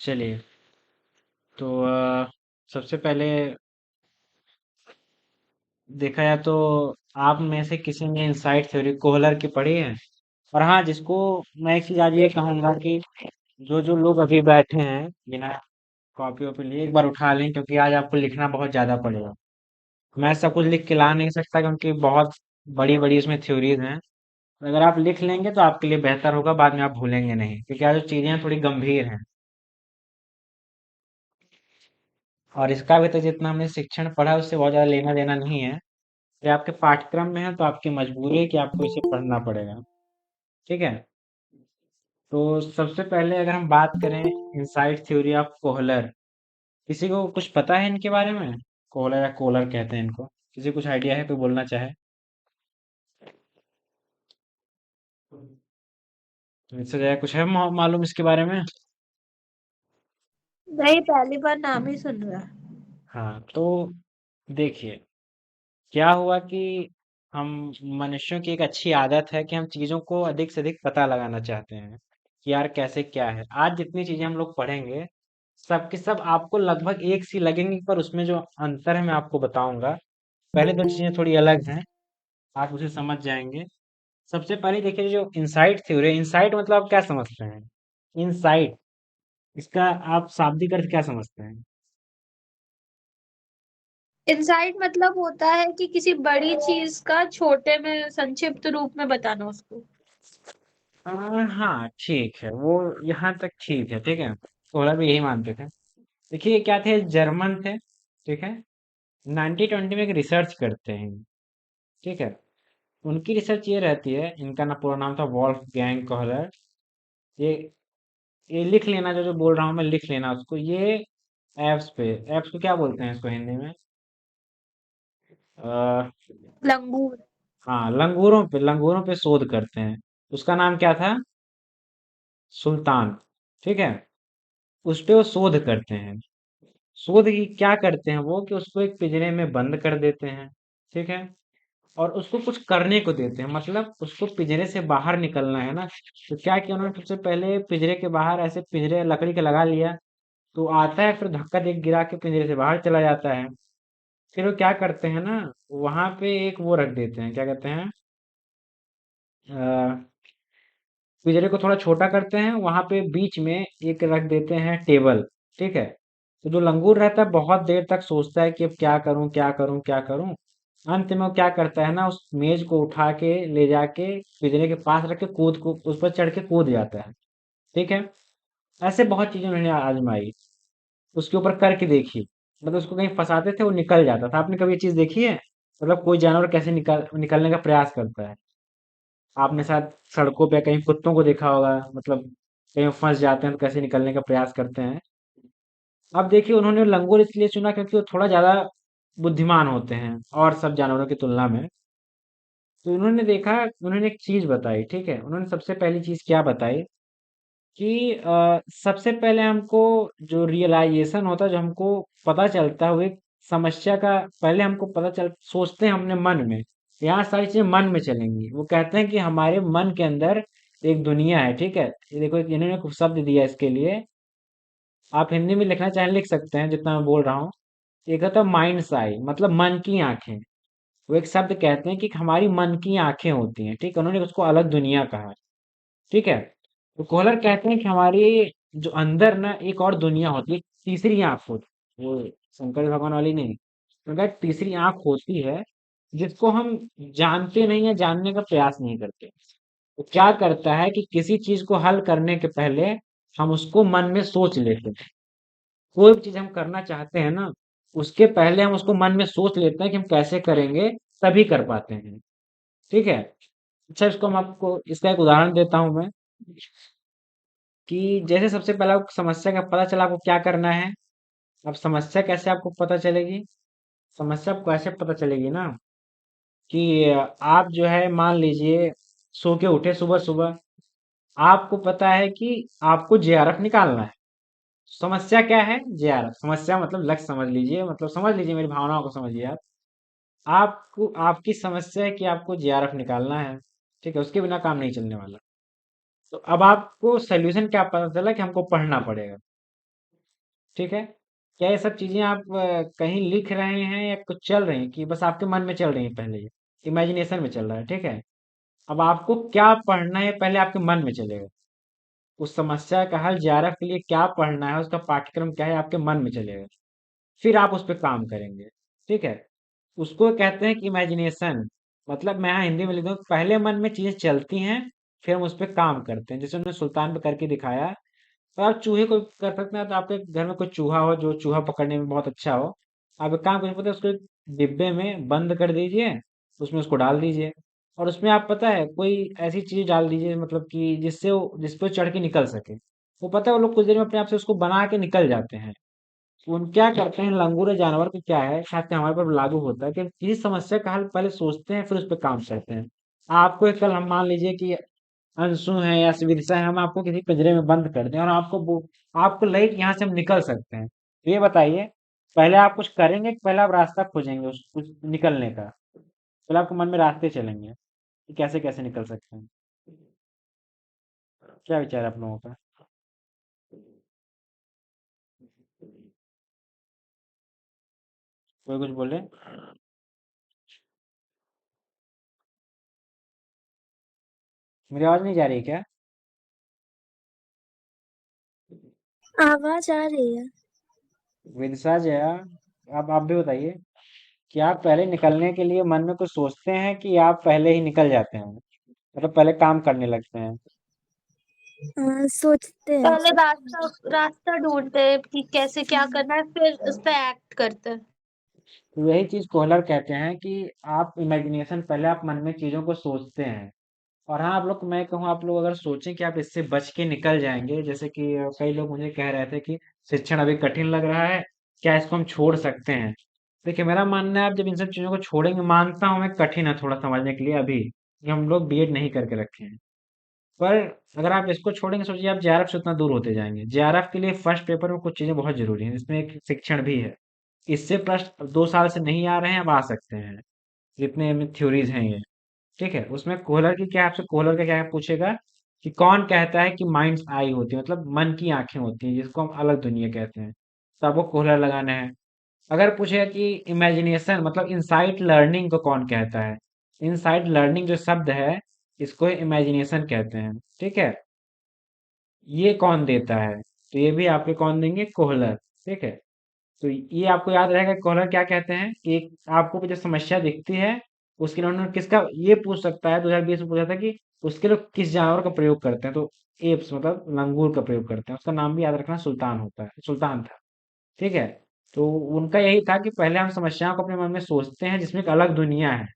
चलिए। तो सबसे पहले देखा जाए तो आप में से किसी ने इनसाइट थ्योरी कोहलर की पढ़ी है। और हाँ, जिसको मैं एक चीज आज ये कहूंगा कि जो जो लोग अभी बैठे हैं बिना कॉपी वॉपी लिए एक बार उठा लें, क्योंकि आज आपको लिखना बहुत ज्यादा पड़ेगा। मैं सब कुछ लिख के ला नहीं सकता, क्योंकि बहुत बड़ी बड़ी इसमें थ्योरीज हैं। अगर आप लिख लेंगे तो आपके लिए बेहतर होगा, बाद में आप भूलेंगे नहीं, क्योंकि आज जो चीजें हैं थोड़ी गंभीर हैं। और इसका भी तो जितना हमने शिक्षण पढ़ा है, उससे बहुत ज्यादा लेना देना नहीं है। ये आपके पाठ्यक्रम में है, तो आपकी मजबूरी है कि आपको इसे पढ़ना पड़ेगा। ठीक है। तो सबसे पहले अगर हम बात करें इनसाइट थ्योरी ऑफ कोहलर, किसी को कुछ पता है इनके बारे में? कोहलर या कोलर कहते हैं इनको। किसी को कुछ आइडिया है तो बोलना चाहे तो इससे ज्यादा कुछ है मालूम इसके बारे में? नहीं, पहली बार नाम ही सुन रहा। हाँ, तो देखिए, क्या हुआ कि हम मनुष्यों की एक अच्छी आदत है कि हम चीजों को अधिक से अधिक पता लगाना चाहते हैं कि यार कैसे क्या है। आज जितनी चीजें हम लोग पढ़ेंगे सब की सब आपको लगभग एक सी लगेंगी, पर उसमें जो अंतर है मैं आपको बताऊंगा। पहले दो चीजें थोड़ी अलग हैं, आप उसे समझ जाएंगे। सबसे पहले देखिए, जो इनसाइट थ्योरी, इनसाइट मतलब आप क्या समझते हैं? इनसाइट, इसका आप शाब्दिक अर्थ क्या समझते हैं? इंसाइट मतलब होता है कि किसी बड़ी चीज का छोटे में संक्षिप्त रूप में बताना उसको। हाँ ठीक है, वो यहाँ तक ठीक है। ठीक है, थोड़ा भी यही मानते थे। देखिए, ये क्या थे, जर्मन थे। ठीक है, 1920 में एक रिसर्च करते हैं। ठीक है, उनकी रिसर्च ये रहती है, इनका ना पूरा नाम था वॉल्फ गैंग कहलर। ये ये लिख लेना, जो जो बोल रहा हूँ मैं, लिख लेना उसको। ये एप्स पे, एप्स को क्या बोलते हैं इसको हिंदी में? आ, लंगूर। हाँ, लंगूरों पे शोध करते हैं। उसका नाम क्या था? सुल्तान। ठीक है, उस पे वो शोध करते हैं। शोध की क्या करते हैं वो, कि उसको एक पिंजरे में बंद कर देते हैं। ठीक है, और उसको कुछ करने को देते हैं, मतलब उसको पिंजरे से बाहर निकलना है ना। तो क्या किया उन्होंने, सबसे पहले पिंजरे के बाहर ऐसे पिंजरे लकड़ी का लगा लिया। तो आता है, फिर धक्का दे गिरा के पिंजरे से बाहर चला जाता है। फिर वो क्या करते हैं ना, वहां पे एक वो रख देते हैं, क्या कहते हैं, पिंजरे को थोड़ा छोटा करते हैं, वहां पे बीच में एक रख देते हैं टेबल। ठीक है, तो जो लंगूर रहता है बहुत देर तक सोचता है कि अब क्या करूं क्या करूं क्या करूं। अंत में वो क्या करता है ना, उस मेज को उठा के ले जाके पिंजरे के पास रख के कूद को उस पर चढ़ के कूद जाता है। ठीक है, ऐसे बहुत चीजें उन्होंने आजमाई, उसके ऊपर करके देखी। मतलब उसको कहीं फंसाते थे, वो निकल जाता था। आपने कभी ये चीज देखी है? मतलब कोई जानवर कैसे निकलने का प्रयास करता है। आपने शायद सड़कों पे कहीं कुत्तों को देखा होगा, मतलब कहीं फंस जाते हैं तो कैसे निकलने का प्रयास करते हैं। अब देखिए, उन्होंने लंगूर इसलिए चुना क्योंकि वो थोड़ा ज्यादा बुद्धिमान होते हैं और सब जानवरों की तुलना में। तो उन्होंने देखा, उन्होंने एक चीज बताई। ठीक है, उन्होंने सबसे पहली चीज क्या बताई कि सबसे पहले हमको जो रियलाइजेशन होता है, जो हमको पता चलता है, वो एक समस्या का पहले हमको पता चल सोचते हैं हमने मन में। यहाँ सारी चीजें मन में चलेंगी। वो कहते हैं कि हमारे मन के अंदर एक दुनिया है। ठीक है, ये देखो, इन्होंने कुछ शब्द दिया इसके लिए। आप हिंदी में लिखना चाहें लिख सकते हैं, जितना मैं बोल रहा हूँ। एक होता है माइंड्स आई, मतलब मन की आंखें। वो एक शब्द कहते हैं कि हमारी मन की आंखें होती हैं। ठीक है, उन्होंने उसको अलग दुनिया कहा है। ठीक है, तो कोहलर कहते हैं कि हमारी जो अंदर ना एक और दुनिया होती है, तीसरी आंख होती है। वो शंकर भगवान वाली नहीं, उनका तीसरी आंख होती है, जिसको हम जानते नहीं है, जानने का प्रयास नहीं करते। वो क्या करता है कि किसी चीज को हल करने के पहले हम उसको मन में सोच लेते हैं। कोई भी चीज हम करना चाहते हैं ना, उसके पहले हम उसको मन में सोच लेते हैं कि हम कैसे करेंगे, तभी कर पाते हैं। ठीक है। अच्छा, इसको हम आपको इसका एक उदाहरण देता हूं मैं, कि जैसे सबसे पहले आपको समस्या का पता चला, आपको क्या करना है। अब समस्या कैसे आपको पता चलेगी? समस्या आपको ऐसे पता चलेगी ना, कि आप जो है, मान लीजिए सो के उठे सुबह सुबह, आपको पता है कि आपको जेआरएफ निकालना है। समस्या क्या है? जेआरएफ। समस्या मतलब लक्ष्य समझ लीजिए, मतलब समझ लीजिए, मेरी भावनाओं को समझिए आप। आपको आपकी समस्या है कि आपको जेआरएफ निकालना है। ठीक है, उसके बिना काम नहीं चलने वाला। तो अब आपको सोल्यूशन क्या पता चला, कि हमको पढ़ना पड़ेगा। ठीक है? क्या ये सब चीजें आप कहीं लिख रहे हैं या कुछ चल रही हैं कि बस आपके मन में चल रही हैं पहले ये इमेजिनेशन में चल रहा है? ठीक है? अब आपको क्या पढ़ना है पहले आपके मन में चलेगा। उस समस्या का हल जेआरएफ के लिए क्या पढ़ना है, उसका पाठ्यक्रम क्या है, आपके मन में चलेगा। फिर आप उस पे काम करेंगे। ठीक है? उसको कहते हैं कि इमेजिनेशन। मतलब मैं यहाँ हिंदी में लिख दूं, पहले मन में चीजें चलती हैं, फिर हम उस पे काम करते हैं। जैसे उन्होंने सुल्तान पे करके दिखाया। तो आप चूहे को कर सकते हैं। तो आपके घर में कोई चूहा हो जो चूहा पकड़ने में बहुत अच्छा हो, आप एक काम करिए, पता है, उसको एक डिब्बे में बंद कर दीजिए, उसमें उसको डाल दीजिए। और उसमें आप पता है कोई ऐसी चीज डाल दीजिए, मतलब कि जिसपे वो चढ़ के निकल सके। वो पता है वो लोग कुछ देर में अपने आप से उसको बना के निकल जाते हैं। उन क्या करते हैं लंगूर जानवर को, क्या है शायद हमारे पर लागू होता है कि किसी समस्या का हल पहले सोचते हैं फिर उस पर काम करते हैं। आपको एक कल हम मान लीजिए कि अंशु है या विदिशा है, हम आपको किसी पिंजरे में बंद कर दें और आपको लगे कि यहाँ से हम निकल सकते हैं, तो ये बताइए, पहले आप कुछ करेंगे कि पहले आप रास्ता खोजेंगे उस कुछ निकलने का? पहले आपके मन में रास्ते चलेंगे कि कैसे कैसे निकल सकते हैं। क्या विचार है आप लोगों का? कोई कुछ बोले? मेरी आवाज नहीं जा रही है क्या? आवाज आ रही है। विदिशा जया, अब आप भी बताइए कि आप पहले निकलने के लिए मन में कुछ सोचते हैं कि आप पहले ही निकल जाते हैं, मतलब पहले काम करने लगते हैं? सोचते हैं पहले रास्ता रास्ता ढूंढते हैं कि कैसे क्या करना है, फिर उस पे एक्ट करते हैं। तो यही चीज कोहलर कहते हैं कि आप इमेजिनेशन, पहले आप मन में चीजों को सोचते हैं। और हाँ, आप लोग, मैं कहूँ आप लोग अगर सोचें कि आप इससे बच के निकल जाएंगे, जैसे कि कई लोग मुझे कह रहे थे कि शिक्षण अभी कठिन लग रहा है, क्या इसको हम छोड़ सकते हैं? देखिए, मेरा मानना है आप जब इन सब चीजों को छोड़ेंगे, मानता हूँ मैं कठिन है थोड़ा समझने के लिए अभी, कि हम लोग बीएड नहीं करके रखे हैं। पर अगर आप इसको छोड़ेंगे, सोचिए आप जेआरएफ से उतना दूर होते जाएंगे। जेआरएफ के लिए फर्स्ट पेपर में कुछ चीजें बहुत जरूरी हैं, इसमें एक शिक्षण भी है। इससे प्रश्न 2 साल से नहीं आ रहे हैं, अब आ सकते हैं, जितने में थ्योरीज हैं ये। ठीक है? उसमें कोहलर की क्या, आपसे कोहलर का क्या पूछेगा कि कौन कहता है कि माइंड्स आई होती है, मतलब मन की आंखें होती हैं, जिसको हम अलग दुनिया कहते हैं। तो आपको कोहलर लगाना है। अगर पूछेगा कि इमेजिनेशन मतलब इनसाइट लर्निंग को कौन कहता है, इनसाइट लर्निंग जो शब्द है, इसको इमेजिनेशन कहते हैं। ठीक है? ये कौन देता है? तो ये भी आपके कौन देंगे? कोहलर। ठीक है? तो ये आपको याद रहेगा कोहलर क्या कहते हैं कि एक आपको कोई जो समस्या दिखती है, उसके लिए उन्होंने किसका ये पूछ सकता है, 2020 में पूछा था कि उसके लिए किस जानवर का प्रयोग करते हैं, तो एप्स मतलब लंगूर का प्रयोग करते हैं। उसका नाम भी याद रखना, सुल्तान होता है, सुल्तान था। ठीक है? तो उनका यही था कि पहले हम समस्याओं को अपने मन में सोचते हैं जिसमें एक अलग दुनिया है।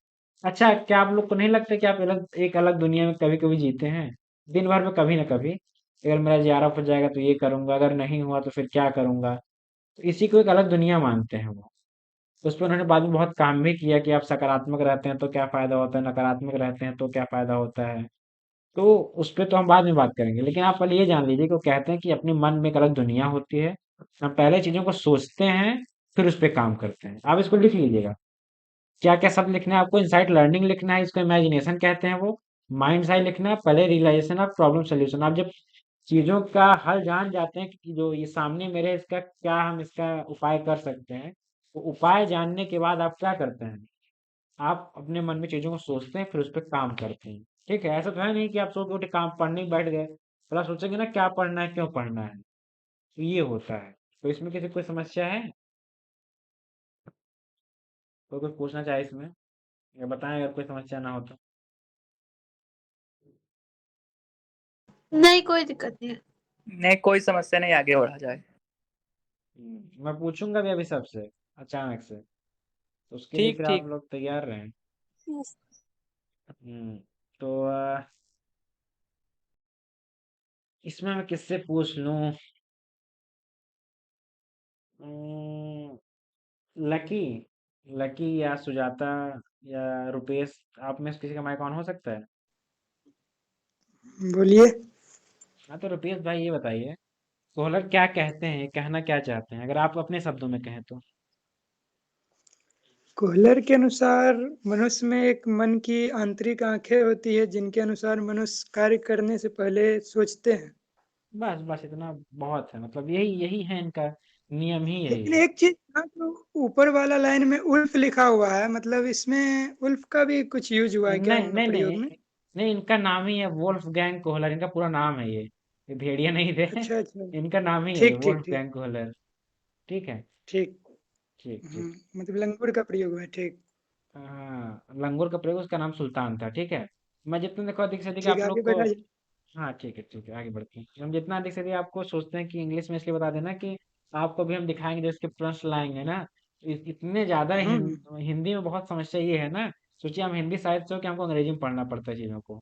अच्छा, क्या आप लोग को नहीं लगता कि आप एक अलग दुनिया में कभी कभी जीते हैं, दिन भर में कभी ना कभी? अगर मेरा जेआरएफ हो जाएगा तो ये करूंगा, अगर नहीं हुआ तो फिर क्या करूंगा? तो इसी को एक अलग दुनिया मानते हैं वो। उस पर उन्होंने बाद में बहुत काम भी किया कि आप सकारात्मक रहते हैं तो क्या फायदा होता है, नकारात्मक रहते हैं तो क्या फायदा होता है। तो उस पे तो हम बाद में बात करेंगे, लेकिन आप पहले ये जान लीजिए कि वो कहते हैं कि अपने मन में एक अलग दुनिया होती है। हम पहले चीजों को सोचते हैं, फिर उस पे काम करते हैं। आप इसको लिख लीजिएगा। क्या क्या शब्द लिखना है आपको? इनसाइट लर्निंग लिखना है, इसको इमेजिनेशन कहते हैं वो। माइंड साइड लिखना है, पहले रियलाइजेशन ऑफ प्रॉब्लम सोल्यूशन। आप जब चीजों का हल जान जाते हैं कि जो ये सामने मेरे, इसका क्या हम इसका उपाय कर सकते हैं, तो उपाय जानने के बाद आप क्या करते हैं? आप अपने मन में चीजों को सोचते हैं, फिर उस पर काम करते हैं। ठीक है? ऐसा तो है नहीं कि आप सो के उठे काम पढ़ने बैठ गए, फिर आप सोचेंगे ना क्या पढ़ना है, क्यों पढ़ना है। तो ये होता है। तो इसमें किसी कोई समस्या है? कोई कुछ पूछना चाहे इसमें, या बताएं अगर कोई समस्या ना हो तो। नहीं, कोई दिक्कत नहीं है। नहीं, कोई समस्या नहीं, आगे बढ़ा जाए। मैं पूछूंगा भी अभी सबसे अचानक से, तो उसके लिए ठीक फिर आप ठीक। लोग तैयार रहें। हम्म, तो इसमें मैं किससे पूछ लूं? अम्म, लकी, लकी या सुजाता या रुपेश, आप में से किसी का माइक ऑन हो सकता है? बोलिए। हाँ, तो रुपेश भाई ये बताइए, कोहलर क्या कहते हैं, कहना क्या चाहते हैं, अगर आप अपने शब्दों में कहें तो? कोहलर के अनुसार मनुष्य में एक मन की आंतरिक आंखें होती है जिनके अनुसार मनुष्य कार्य करने से पहले सोचते हैं। बस बस इतना बहुत है, मतलब यही यही है इनका नियम ही यही लेकिन है। एक चीज यहाँ तो ऊपर वाला लाइन में उल्फ लिखा हुआ है, मतलब इसमें उल्फ का भी कुछ यूज हुआ है क्या नहीं इनमें नहीं प्रयोग नहीं में? नहीं, इनका नाम ही है वोल्फ गैंग कोहलर, इनका पूरा नाम है ये भेड़िया नहीं थे। अच्छा अच्छा। इनका नाम ही है ये ठीक ठीक वोल्फ ठीक। Gang Kohler. ठीक है। ठीक। ठीक ठीक। मतलब लंगूर का प्रयोग हुआ है, ठीक। हाँ, लंगूर का प्रयोग, उसका नाम सुल्तान था। ठीक है। मैं जितना देखो अधिक से अधिक ठीक आप है, लोग आगे को, बढ़ाइए। हाँ ठीक है, आगे बढ़ते हैं। हम जितना अधिक से अधिक आपको सोचते हैं कि इंग्लिश में, इसलिए बता देना कि आपको भी हम दिखाएंगे, जो इसके प्रश्न लाएंगे ना, इतने ज्यादा हम्म। हिंदी में बहुत समस्या ये है ना। सोचिए हम हिंदी साहित्य से हो कि हमको अंग्रेजी में पढ़ना पड़ता है चीजों को,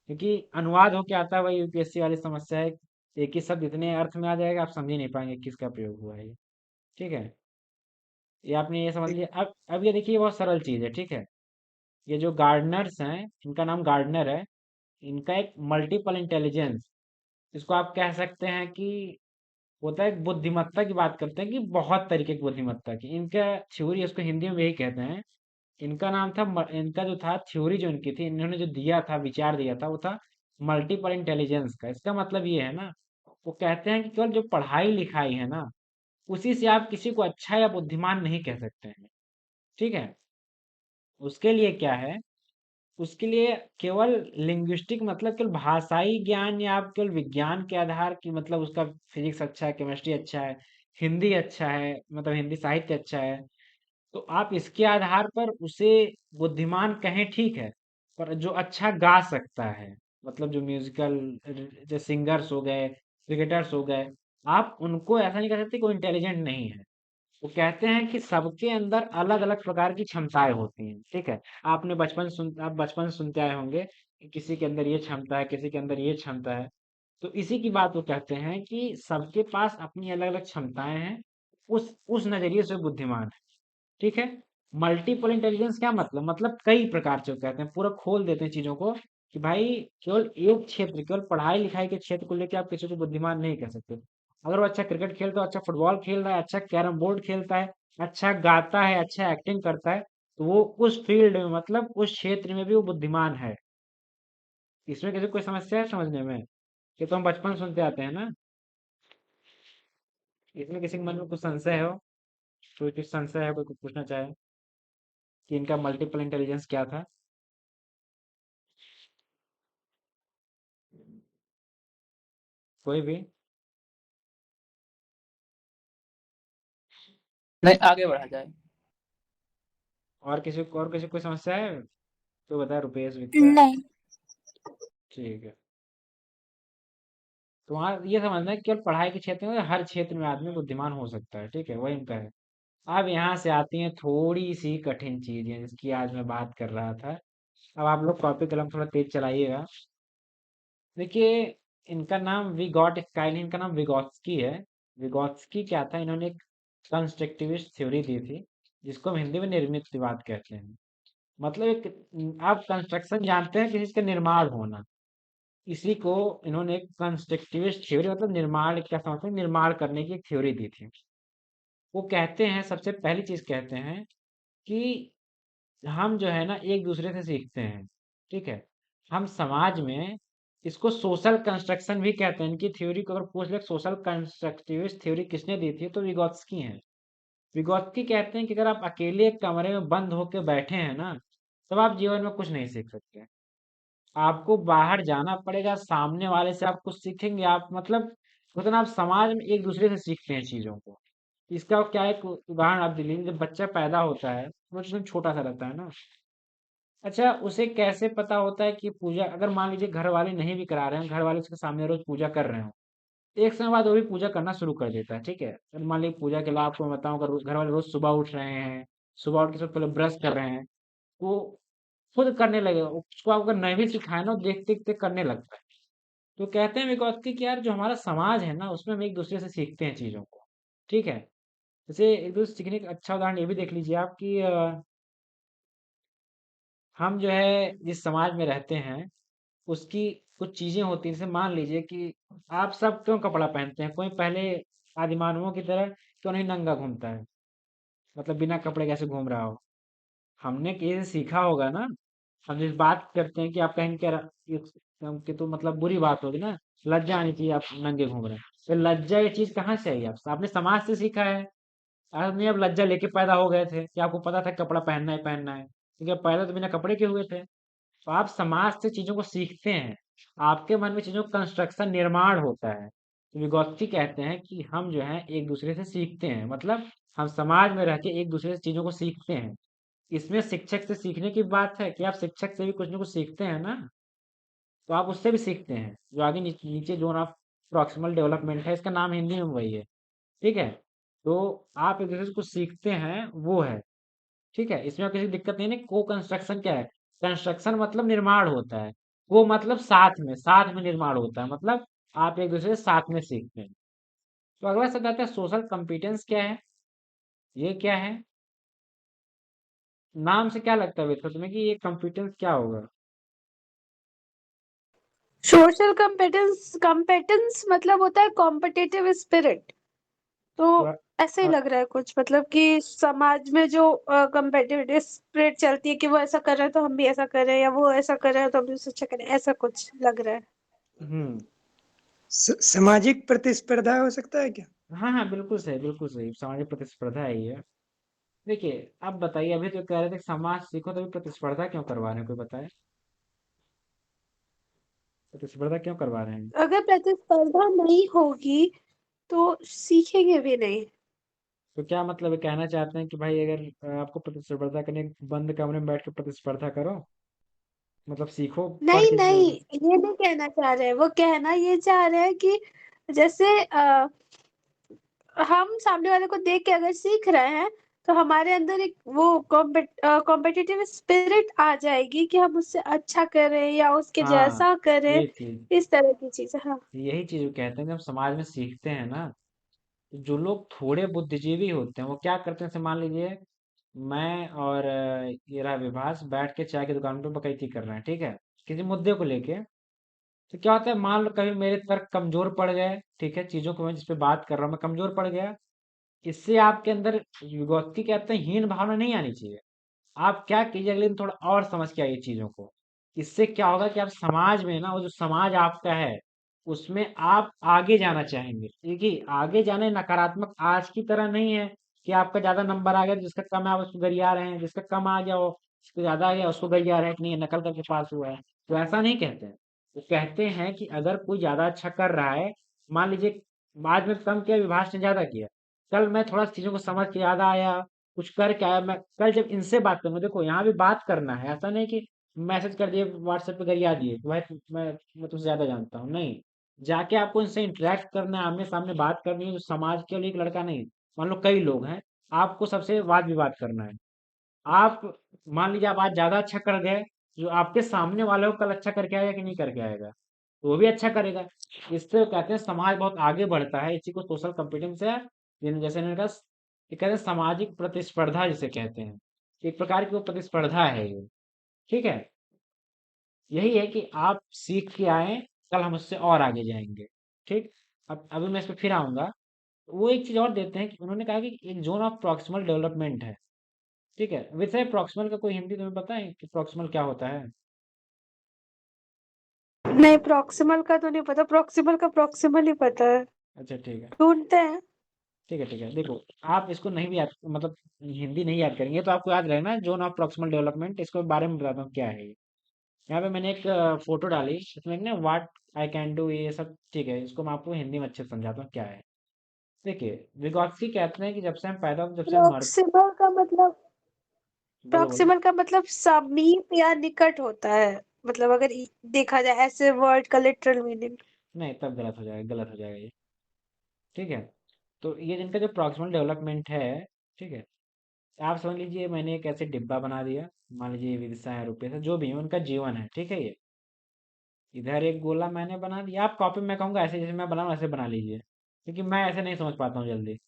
क्योंकि अनुवाद होके आता है, वही यूपीएससी वाली समस्या है। एक ही शब्द इतने अर्थ में आ जाएगा, आप समझ ही नहीं पाएंगे किसका प्रयोग हुआ है ये। ठीक है। ये आपने ये समझ ठीक। लिया। अब ये देखिए, बहुत सरल चीज है। ठीक है। ये जो गार्डनर्स हैं, इनका नाम गार्डनर है। इनका एक मल्टीपल इंटेलिजेंस, इसको आप कह सकते हैं कि होता है, एक बुद्धिमत्ता की बात करते हैं कि बहुत तरीके की बुद्धिमत्ता की इनका थ्योरी, उसको हिंदी में यही कहते हैं। इनका नाम था इनका जो था थ्योरी, जो इनकी थी, इन्होंने जो दिया था, विचार दिया था, वो था मल्टीपल इंटेलिजेंस का। इसका मतलब ये है ना, वो कहते हैं कि केवल जो पढ़ाई लिखाई है ना, उसी से आप किसी को अच्छा या बुद्धिमान नहीं कह सकते हैं। ठीक है। उसके लिए क्या है, उसके लिए केवल लिंग्विस्टिक, मतलब केवल भाषाई ज्ञान, या आप केवल विज्ञान के आधार की, मतलब उसका फिजिक्स अच्छा है, केमिस्ट्री अच्छा है, हिंदी अच्छा है, मतलब हिंदी साहित्य अच्छा है, तो आप इसके आधार पर उसे बुद्धिमान कहें, ठीक है। पर जो अच्छा गा सकता है, मतलब जो म्यूजिकल, जो सिंगर्स हो गए, क्रिकेटर्स हो गए, आप उनको ऐसा नहीं कह सकते कि वो इंटेलिजेंट नहीं है। वो कहते हैं कि सबके अंदर अलग अलग प्रकार की क्षमताएं होती हैं। ठीक है। आप बचपन से सुनते आए होंगे कि किसी के अंदर ये क्षमता है, किसी के अंदर ये क्षमता है। तो इसी की बात वो कहते हैं कि सबके पास अपनी अलग अलग क्षमताएं हैं, उस नजरिए से वो बुद्धिमान है। ठीक है। मल्टीपल इंटेलिजेंस क्या मतलब कई प्रकार से, वो कहते हैं, पूरा खोल देते हैं चीजों को, कि भाई केवल एक क्षेत्र, केवल पढ़ाई लिखाई के क्षेत्र को लेकर आप किसी को बुद्धिमान नहीं कह सकते। अगर वो अच्छा क्रिकेट खेलता है, अच्छा फुटबॉल खेल रहा है, अच्छा कैरम बोर्ड खेलता है, अच्छा गाता है, अच्छा एक्टिंग करता है, तो वो उस फील्ड में, मतलब उस क्षेत्र में भी वो बुद्धिमान है। इसमें किसी को कोई समस्या है समझने में? ये तो हम बचपन से सुनते आते हैं ना। इसमें किसी के मन में कुछ संशय हो, कोई कुछ संशय है, कोई कुछ पूछना चाहे कि इनका मल्टीपल इंटेलिजेंस क्या था? कोई भी? नहीं, आगे बढ़ा जाए। और किसी को कोई समस्या है तो बता, रुपेश विक्टर। नहीं। ठीक है। तो वहाँ ये समझना है कि केवल पढ़ाई के क्षेत्र में, हर क्षेत्र में आदमी बुद्धिमान हो सकता है। ठीक है, वही उनका है। अब यहाँ से आती हैं थोड़ी सी कठिन चीजें, जिसकी आज मैं बात कर रहा था। अब आप लोग कॉपी कलम थोड़ा तेज चलाइएगा। देखिए, इनका नाम विगॉट स्काई, इनका नाम विगॉत्स्की है। विगॉत्स्की क्या था, इन्होंने एक कंस्ट्रक्टिविस्ट थ्योरी दी थी, जिसको हम हिंदी में निर्मितवाद कहते हैं। मतलब एक, आप कंस्ट्रक्शन जानते हैं, किसी चीज का निर्माण होना, इसी को इन्होंने एक कंस्ट्रक्टिविस्ट थ्योरी, मतलब निर्माण, क्या समझते हैं, निर्माण करने की एक थ्योरी दी थी। वो कहते हैं, सबसे पहली चीज कहते हैं कि हम जो है ना, एक दूसरे से सीखते हैं। ठीक है। हम समाज में, इसको सोशल कंस्ट्रक्शन भी कहते हैं। इनकी थ्योरी को अगर पूछ ले, सोशल कंस्ट्रक्टिविस्ट थ्योरी किसने दी थी, तो विगोत्स्की हैं। विगोत्स्की कहते हैं कि अगर आप अकेले एक कमरे में बंद होकर बैठे हैं ना, तब आप जीवन में कुछ नहीं सीख सकते। आपको बाहर जाना पड़ेगा, सामने वाले से आप कुछ सीखेंगे, आप मतलब उतना आप समाज में एक दूसरे से सीखते हैं चीजों को। इसका क्या एक उदाहरण आप ले लीजिए, जब बच्चा पैदा होता है, वो एकदम छोटा सा रहता है ना। अच्छा, उसे कैसे पता होता है कि पूजा, अगर मान लीजिए घर वाले नहीं भी करा रहे हैं, घर वाले उसके सामने रोज पूजा कर रहे हो, एक समय बाद वो भी पूजा करना शुरू कर देता है। ठीक है। अगर मान लीजिए पूजा के अलावा आपको मैं बताऊं, अगर घर वाले रोज सुबह उठ रहे हैं, सुबह उठ के सबसे पहले ब्रश कर रहे हैं, वो खुद करने लगेगा। उसको आप अगर नहीं भी सिखाए ना, देखते देखते करने लगता है। तो कहते हैं विगोत्सकी कि यार, जो हमारा समाज है ना, उसमें हम एक दूसरे से सीखते हैं चीजों को। ठीक है। जैसे एक दूसरे सीखने का अच्छा उदाहरण ये भी देख लीजिए आप कि हम जो है जिस समाज में रहते हैं, उसकी कुछ चीजें होती हैं। जैसे मान लीजिए कि आप सब क्यों कपड़ा पहनते हैं, कोई पहले आदिमानवों की तरह क्यों नहीं नंगा घूमता है, मतलब बिना कपड़े कैसे घूम रहा हो। हमने कहीं से सीखा होगा ना। हम जिस बात करते हैं कि आप कहेंगे कि यार, कि तो मतलब बुरी बात होगी ना, लज्जा आनी चाहिए, आप नंगे घूम रहे हैं। तो लज्जा ये चीज कहाँ से आई? आपने समाज से सीखा है। आदमी अब लज्जा लेके पैदा हो गए थे कि आपको पता था कपड़ा पहनना है, क्योंकि आप पैदा तो बिना कपड़े के हुए थे। तो आप समाज से चीजों को सीखते हैं। आपके मन में चीजों का कंस्ट्रक्शन निर्माण होता है। तो vygotsky कहते हैं कि हम जो है एक दूसरे से सीखते हैं, मतलब हम समाज में रह के एक दूसरे से चीजों को सीखते हैं। इसमें शिक्षक से सीखने की बात है कि आप शिक्षक से भी कुछ ना कुछ सीखते हैं ना, तो आप उससे भी सीखते हैं। जो आगे नीचे जोन ऑफ प्रॉक्सिमल डेवलपमेंट है, इसका नाम हिंदी में वही है। ठीक है। तो आप एक दूसरे से कुछ सीखते हैं, वो है। ठीक है, इसमें किसी दिक्कत नहीं है। को कंस्ट्रक्शन क्या है? कंस्ट्रक्शन मतलब निर्माण होता है। को मतलब साथ में निर्माण होता है, मतलब आप एक दूसरे से साथ में सीखते हैं। तो अगला शब्द आता है सोशल कॉम्पिटेंस। क्या है ये? क्या है? नाम से क्या लगता है वेद तुम्हें कि ये कॉम्पिटेंस क्या होगा? सोशल कॉम्पिटेंस, कॉम्पिटेंस मतलब होता है कॉम्पिटिटिव स्पिरिट। तो तो ऐसे ही लग रहा है कुछ, मतलब कि समाज में जो कॉम्पिटिटिव स्पिरिट चलती है कि वो ऐसा कर रहा है तो हम भी ऐसा करें, या वो ऐसा कर रहा है तो हम भी उससे अच्छा करें, ऐसा कुछ लग रहा है। हम्म। सामाजिक प्रतिस्पर्धा हो सकता है क्या? हाँ हाँ, बिल्कुल सही, बिल्कुल सही। सामाजिक प्रतिस्पर्धा है ये। देखिए, अब बताइए, अभी तो कह रहे थे कि समाज सीखो, तो अभी प्रतिस्पर्धा क्यों करवा रहे हैं? कोई बताए, प्रतिस्पर्धा क्यों करवा रहे हैं? अगर प्रतिस्पर्धा नहीं होगी तो सीखेंगे भी नहीं। तो क्या मतलब ये कहना चाहते हैं कि भाई अगर आपको प्रतिस्पर्धा करने, बंद कमरे में बैठ के प्रतिस्पर्धा करो, मतलब सीखो पढ़ नहीं के नहीं, जो। ये नहीं कहना चाह रहे हैं। वो कहना ये चाह रहे हैं कि जैसे हम सामने वाले को देख के अगर सीख रहे हैं तो हमारे अंदर एक वो कॉम्पिटिटिव स्पिरिट आ जाएगी कि हम उससे अच्छा करें या उसके हाँ, जैसा करें। ये चीज, इस तरह की चीजें, हाँ। यही चीज वो कहते हैं कि हम समाज में सीखते हैं ना। तो जो लोग थोड़े बुद्धिजीवी होते हैं वो क्या करते हैं? जैसे मान लीजिए मैं और ये रहा विभास बैठ के चाय की दुकान पे बकैती कर रहे हैं, ठीक है, किसी मुद्दे को लेके। तो क्या होता है, मान लो कभी मेरे तर्क कमजोर पड़ गए, ठीक है, चीजों को मैं जिस पे बात कर रहा हूँ मैं कमजोर पड़ गया, इससे आपके अंदर विगोत्ती कहते हैं हीन भावना नहीं आनी चाहिए। आप क्या कीजिए, अगले दिन थोड़ा और समझ के आइए चीजों को। इससे क्या होगा कि आप समाज में ना, वो जो समाज आपका है उसमें आप आगे जाना चाहेंगे। देखिए, आगे जाने नकारात्मक आज की तरह नहीं है कि आपका ज्यादा नंबर आ गया तो जिसका कम है आप उसको गरिया रहे हैं, जिसका कम आ गया हो उसको ज्यादा आ गया उसको गरिया रहे हैं कि नहीं ये नकल करके पास हुआ है। तो ऐसा नहीं कहते हैं। वो कहते हैं कि अगर कोई ज्यादा अच्छा कर रहा है, मान लीजिए आज में कम किया, विभाष ने ज्यादा किया, कल मैं थोड़ा चीजों को समझ के ज्यादा आया, कुछ करके आया, मैं कल जब इनसे बात करूंगा, देखो यहाँ भी बात करना है, ऐसा नहीं कि मैसेज कर दिए व्हाट्सएप पे गरिया दिए कि भाई मैं तुझसे ज्यादा जानता हूँ, नहीं। जाके आपको इनसे इंटरेक्ट करना है, आमने सामने बात करनी है। जो समाज के लिए एक लड़का नहीं, मान लो कई लोग हैं, आपको सबसे वाद विवाद करना है। आप मान लीजिए आप आज ज्यादा अच्छा कर गए, जो आपके सामने वाले को कल अच्छा करके आएगा कि नहीं करके आएगा? तो वो भी अच्छा करेगा। इससे वो कहते हैं समाज बहुत आगे बढ़ता है, इसी को सोशल कॉम्पिटेंस है। जैसे मैंने कहा, ये कहते हैं सामाजिक प्रतिस्पर्धा जिसे कहते हैं, एक प्रकार की वो प्रतिस्पर्धा है ये। ठीक है, यही है कि आप सीख के आए, कल हम उससे और आगे जाएंगे। ठीक। अब अभी मैं इस पे फिर आऊंगा। वो एक चीज और देते हैं कि उन्होंने कहा कि एक जोन ऑफ प्रॉक्सिमल डेवलपमेंट है। ठीक है, वैसे प्रॉक्सिमल का कोई हिंदी तुम्हें पता है कि प्रॉक्सिमल क्या होता है? नहीं, प्रॉक्सिमल का तो नहीं पता। प्रॉक्सिमल का प्रॉक्सिमल ही पता है। अच्छा ठीक है। ढूंढते हैं। ठीक है ठीक है, देखो, आप इसको नहीं भी याद, मतलब हिंदी नहीं याद करेंगे तो आपको याद रहेगा जोन ऑफ प्रॉक्सिमल डेवलपमेंट। इसके बारे में बताता हूँ क्या है ये। यहाँ पे मैंने एक फोटो डाली, इसमें ना व्हाट आई कैन डू, ये सब। ठीक है, इसको मैं आपको हिंदी में अच्छे से समझाता हूँ क्या है। देखिए, vygotsky कहते हैं कि जब से हम पैदा होते हैं, जब से हम मर। प्रॉक्सिमल का मतलब, बोलो बोलो। प्रॉक्सिमल का मतलब समीप या निकट होता है। मतलब अगर देखा जाए ऐसे वर्ड का लिटरल मीनिंग। नहीं, तब गलत हो जाएगा, गलत हो जाएगा ये। ठीक है, तो ये जिनका जो प्रॉक्सिमल डेवलपमेंट है, ठीक है, आप समझ लीजिए मैंने एक ऐसे डिब्बा बना दिया, मान लीजिए विदिशा है, रुपये से जो भी है उनका जीवन है, ठीक है। ये इधर एक गोला मैंने बना दिया, आप कॉपी में कहूँगा ऐसे जैसे मैं बनाऊँ ऐसे बना लीजिए, क्योंकि मैं ऐसे नहीं समझ पाता हूँ जल्दी।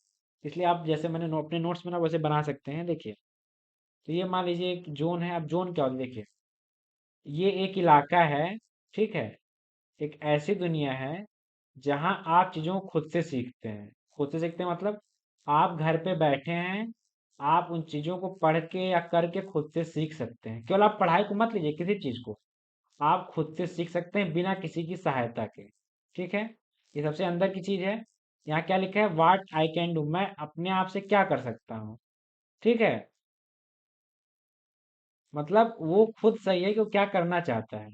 इसलिए आप जैसे मैंने अपने नोट्स में ना वैसे बना सकते हैं। देखिए, तो ये मान लीजिए एक जोन है। अब जोन क्या होता है? देखिए, ये एक इलाका है, ठीक है, एक ऐसी दुनिया है जहां आप चीजों को खुद से सीखते हैं। खुद से सीखते हैं मतलब आप घर पे बैठे हैं, आप उन चीजों को पढ़ के या करके खुद से सीख सकते हैं। केवल आप पढ़ाई को मत लीजिए, किसी चीज को आप खुद से सीख सकते हैं बिना किसी की सहायता के। ठीक है, ये सबसे अंदर की चीज है। यहाँ क्या लिखा है, व्हाट आई कैन डू, मैं अपने आप से क्या कर सकता हूँ। ठीक है, मतलब वो खुद सही है कि वो क्या करना चाहता है।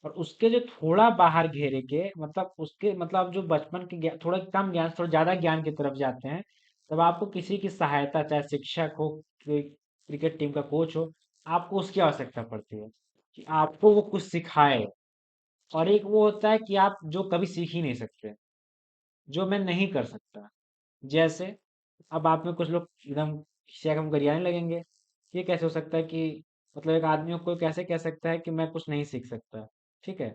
और उसके जो थोड़ा बाहर घेरे के, मतलब उसके मतलब जो बचपन के थोड़ा कम ज्ञान थोड़ा ज्यादा ज्ञान की तरफ जाते हैं, तब आपको किसी की सहायता, चाहे शिक्षक हो, कोई क्रिकेट टीम का कोच हो, आपको उसकी आवश्यकता पड़ती है कि आपको वो कुछ सिखाए। और एक वो होता है कि आप जो कभी सीख ही नहीं सकते, जो मैं नहीं कर सकता। जैसे अब आप में कुछ लोग एकदम किसी हम गरियाने लगेंगे, ये कैसे हो सकता है कि मतलब एक आदमी को कैसे कह सकता है कि मैं कुछ नहीं सीख सकता। ठीक है,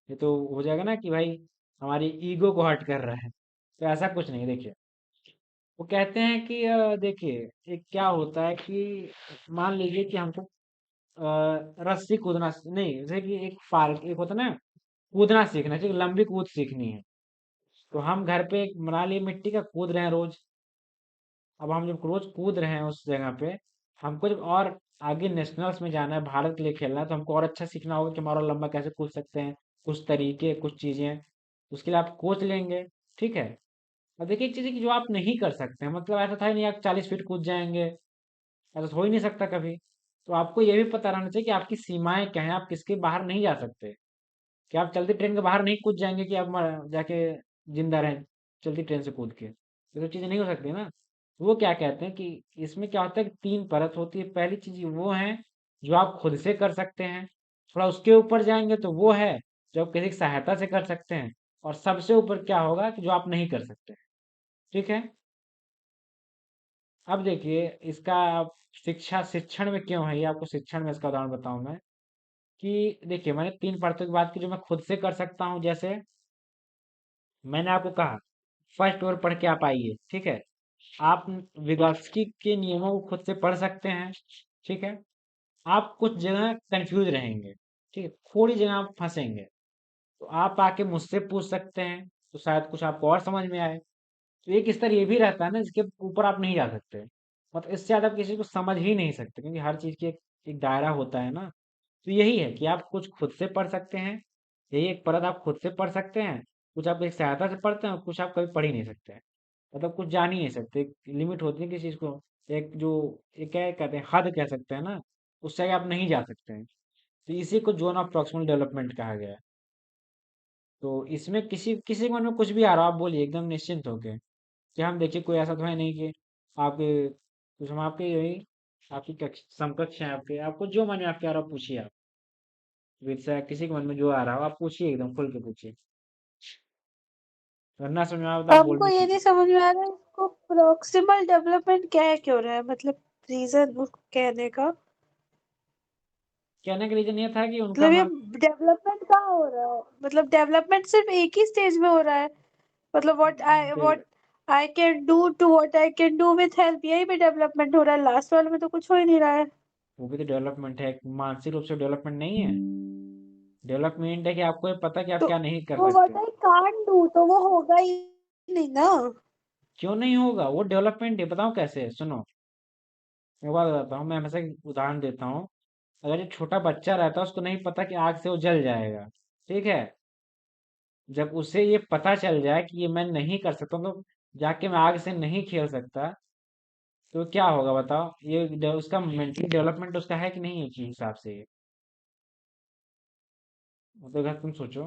ये तो हो जाएगा ना कि भाई हमारी ईगो को हर्ट कर रहा है। तो ऐसा कुछ नहीं, देखिए वो कहते हैं कि देखिए एक क्या होता है कि मान लीजिए कि हमको रस्सी कूदना नहीं, जैसे कि एक पार्क एक होता है ना, कूदना सीखना चाहिए, लंबी कूद सीखनी है। तो हम घर पे एक बना लिए मिट्टी का, कूद रहे हैं रोज। अब हम जब रोज कूद रहे हैं उस जगह पे, हमको जब और आगे नेशनल्स में जाना है, भारत के लिए खेलना है, तो हमको और अच्छा सीखना होगा कि हमारा लंबा कैसे कूद सकते हैं, कुछ तरीके, कुछ चीजें। उसके लिए आप कोच लेंगे। ठीक है, और देखिए एक चीज है कि जो आप नहीं कर सकते हैं, मतलब ऐसा था ही नहीं आप 40 फीट कूद जाएंगे, ऐसा तो हो ही नहीं सकता कभी। तो आपको ये भी पता रहना चाहिए कि आपकी सीमाएं क्या है, आप किसके बाहर नहीं जा सकते। कि आप चलती ट्रेन के बाहर नहीं कूद जाएंगे कि आप जाके जिंदा रहें चलती ट्रेन से कूद के, ये तो चीजें नहीं हो सकती ना। वो क्या कहते हैं कि इसमें क्या होता है कि 3 परत होती है। पहली चीज वो है जो आप खुद से कर सकते हैं, थोड़ा उसके ऊपर जाएंगे तो वो है जो आप किसी की सहायता से कर सकते हैं, और सबसे ऊपर क्या होगा कि जो आप नहीं कर सकते। ठीक है, अब देखिए इसका शिक्षा शिक्षण में क्यों है, ये आपको शिक्षण में इसका उदाहरण बताऊं मैं। कि देखिए मैंने 3 परतों की बात की जो मैं खुद से कर सकता हूँ, जैसे मैंने आपको कहा फर्स्ट ओवर पढ़ के आप आइए। ठीक है, आप विगोत्स्की के नियमों को खुद से पढ़ सकते हैं। ठीक है, आप कुछ जगह कंफ्यूज रहेंगे, ठीक है, थोड़ी जगह आप फंसेंगे, तो आप आके मुझसे पूछ सकते हैं, तो शायद कुछ आपको और समझ में आए। तो एक स्तर ये भी रहता है ना जिसके ऊपर आप नहीं जा सकते, मतलब इससे ज्यादा आप किसी को समझ ही नहीं सकते, क्योंकि हर चीज की एक दायरा होता है ना। तो यही है कि आप कुछ खुद से पढ़ सकते हैं, यही एक परत आप खुद से पढ़ सकते हैं, कुछ आप एक सहायता से पढ़ते हैं, और कुछ आप कभी पढ़ ही नहीं सकते हैं। मतलब कुछ जान ही नहीं सकते, एक लिमिट होती है किसी चीज को, एक जो एक क्या कहते हैं, हद कह सकते हैं ना, उससे आगे आप नहीं जा सकते हैं। तो इसी को जोन ऑफ प्रॉक्सिमल डेवलपमेंट कहा गया है। तो इसमें किसी किसी के मन में कुछ भी आ रहा हो आप बोलिए एकदम निश्चिंत होके, कि हम देखिए कोई ऐसा तो है नहीं कि आपके कुछ हम आपके यही आपकी समकक्ष हैं, आपके आपको जो मन में आपके आ रहा हो पूछिए आप। विद किसी के मन में जो आ रहा हो आप पूछिए, एकदम खुल के पूछिए। अगर ना समझ में आओ तो आप बोल हमको भी ये नहीं सकते। समझ में आ रहा है इसको प्रॉक्सिमल डेवलपमेंट क्या है, क्यों रहा है, मतलब रीजन कहने का। कहने का रीजन ये था कि उनका मतलब ये मन। डेवलपमेंट कहाँ हो रहा है, मतलब डेवलपमेंट सिर्फ एक ही स्टेज में हो रहा है। मतलब दे- what I can do to what I can do with help, यही भी डेवलपमेंट हो रहा है, लास्ट वाले में तो कुछ हो ही नहीं रहा है। वो भी तो डेवलपमेंट है, मानसिक रूप से डेवलपमेंट नहीं है। डेवलपमेंट है कि आपको ये पता कि आप तो क्या नहीं कर वो व्हाट सकते। आई कांट डू तो वो होगा ही नहीं ना। क्यों नहीं होगा, वो डेवलपमेंट है, बताओ कैसे, सुनो। मैं बात बताता हूँ, मैं हमेशा एक उदाहरण देता हूँ। अगर एक छोटा बच्चा रहता है, उसको नहीं पता कि आग से वो जल जाएगा। ठीक है, जब उसे ये पता चल जाए कि ये मैं नहीं कर सकता, तो जाके मैं आग से नहीं खेल सकता, तो क्या होगा बताओ। ये उसका मेंटल डेवलपमेंट उसका है कि नहीं है, के हिसाब से ये मतलब अगर तुम सोचो।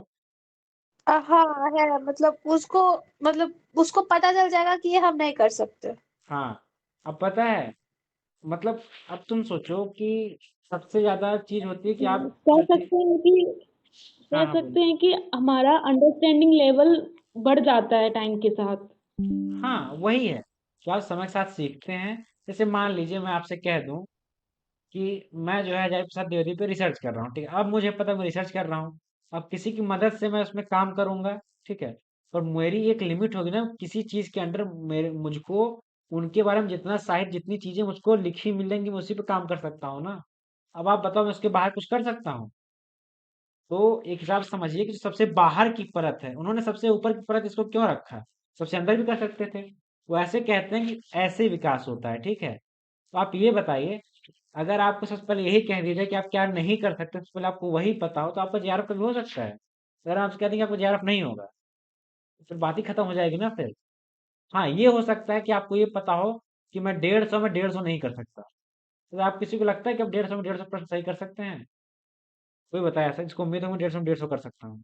हाँ है, मतलब उसको पता चल जाएगा कि ये हम नहीं कर सकते। हाँ, अब पता है, मतलब अब तुम सोचो कि सबसे ज्यादा चीज होती है कि आप कह हर चीज। सकते हैं कि हाँ कह हाँ सकते बोलिए। हैं कि हमारा अंडरस्टैंडिंग लेवल बढ़ जाता है टाइम के साथ। हाँ वही है, तो आप समय के साथ सीखते हैं। जैसे मान लीजिए मैं आपसे कह दूं कि मैं जो है अजय प्रसाद द्विवेदी पे रिसर्च कर रहा हूँ, ठीक है, अब मुझे पता है मैं रिसर्च कर रहा हूँ। अब किसी की मदद से मैं उसमें काम करूंगा। ठीक है, पर मेरी एक लिमिट होगी ना, किसी चीज के अंडर मेरे मुझको उनके बारे में जितना साहित्य, जितनी चीजें मुझको लिखी मिलेंगी, मैं उसी पे काम कर सकता हूँ ना। अब आप बताओ मैं उसके बाहर कुछ कर सकता हूँ? तो एक हिसाब से समझिए कि जो सबसे बाहर की परत है, उन्होंने सबसे ऊपर की परत इसको क्यों रखा? सबसे अंदर भी कर सकते थे। वो ऐसे कहते हैं कि ऐसे विकास होता है। ठीक है, तो आप ये बताइए, अगर आपको सबसे पहले यही कह दिया जाए कि आप क्या नहीं कर सकते, सबसे पहले आपको वही पता हो, तो आपका जेआरएफ कभी हो सकता है? अगर आप कह देंगे आपको जेआरएफ नहीं होगा, तो फिर बात ही खत्म हो जाएगी ना फिर। हाँ, ये हो सकता है कि आपको ये पता हो कि मैं 150 में 150 नहीं कर सकता। तो आप किसी को लगता है कि आप 150 में 150 प्रश्न सही कर सकते हैं? कोई बताए ऐसा जिसको उम्मीद हो मैं 150 में 150 कर सकता हूँ?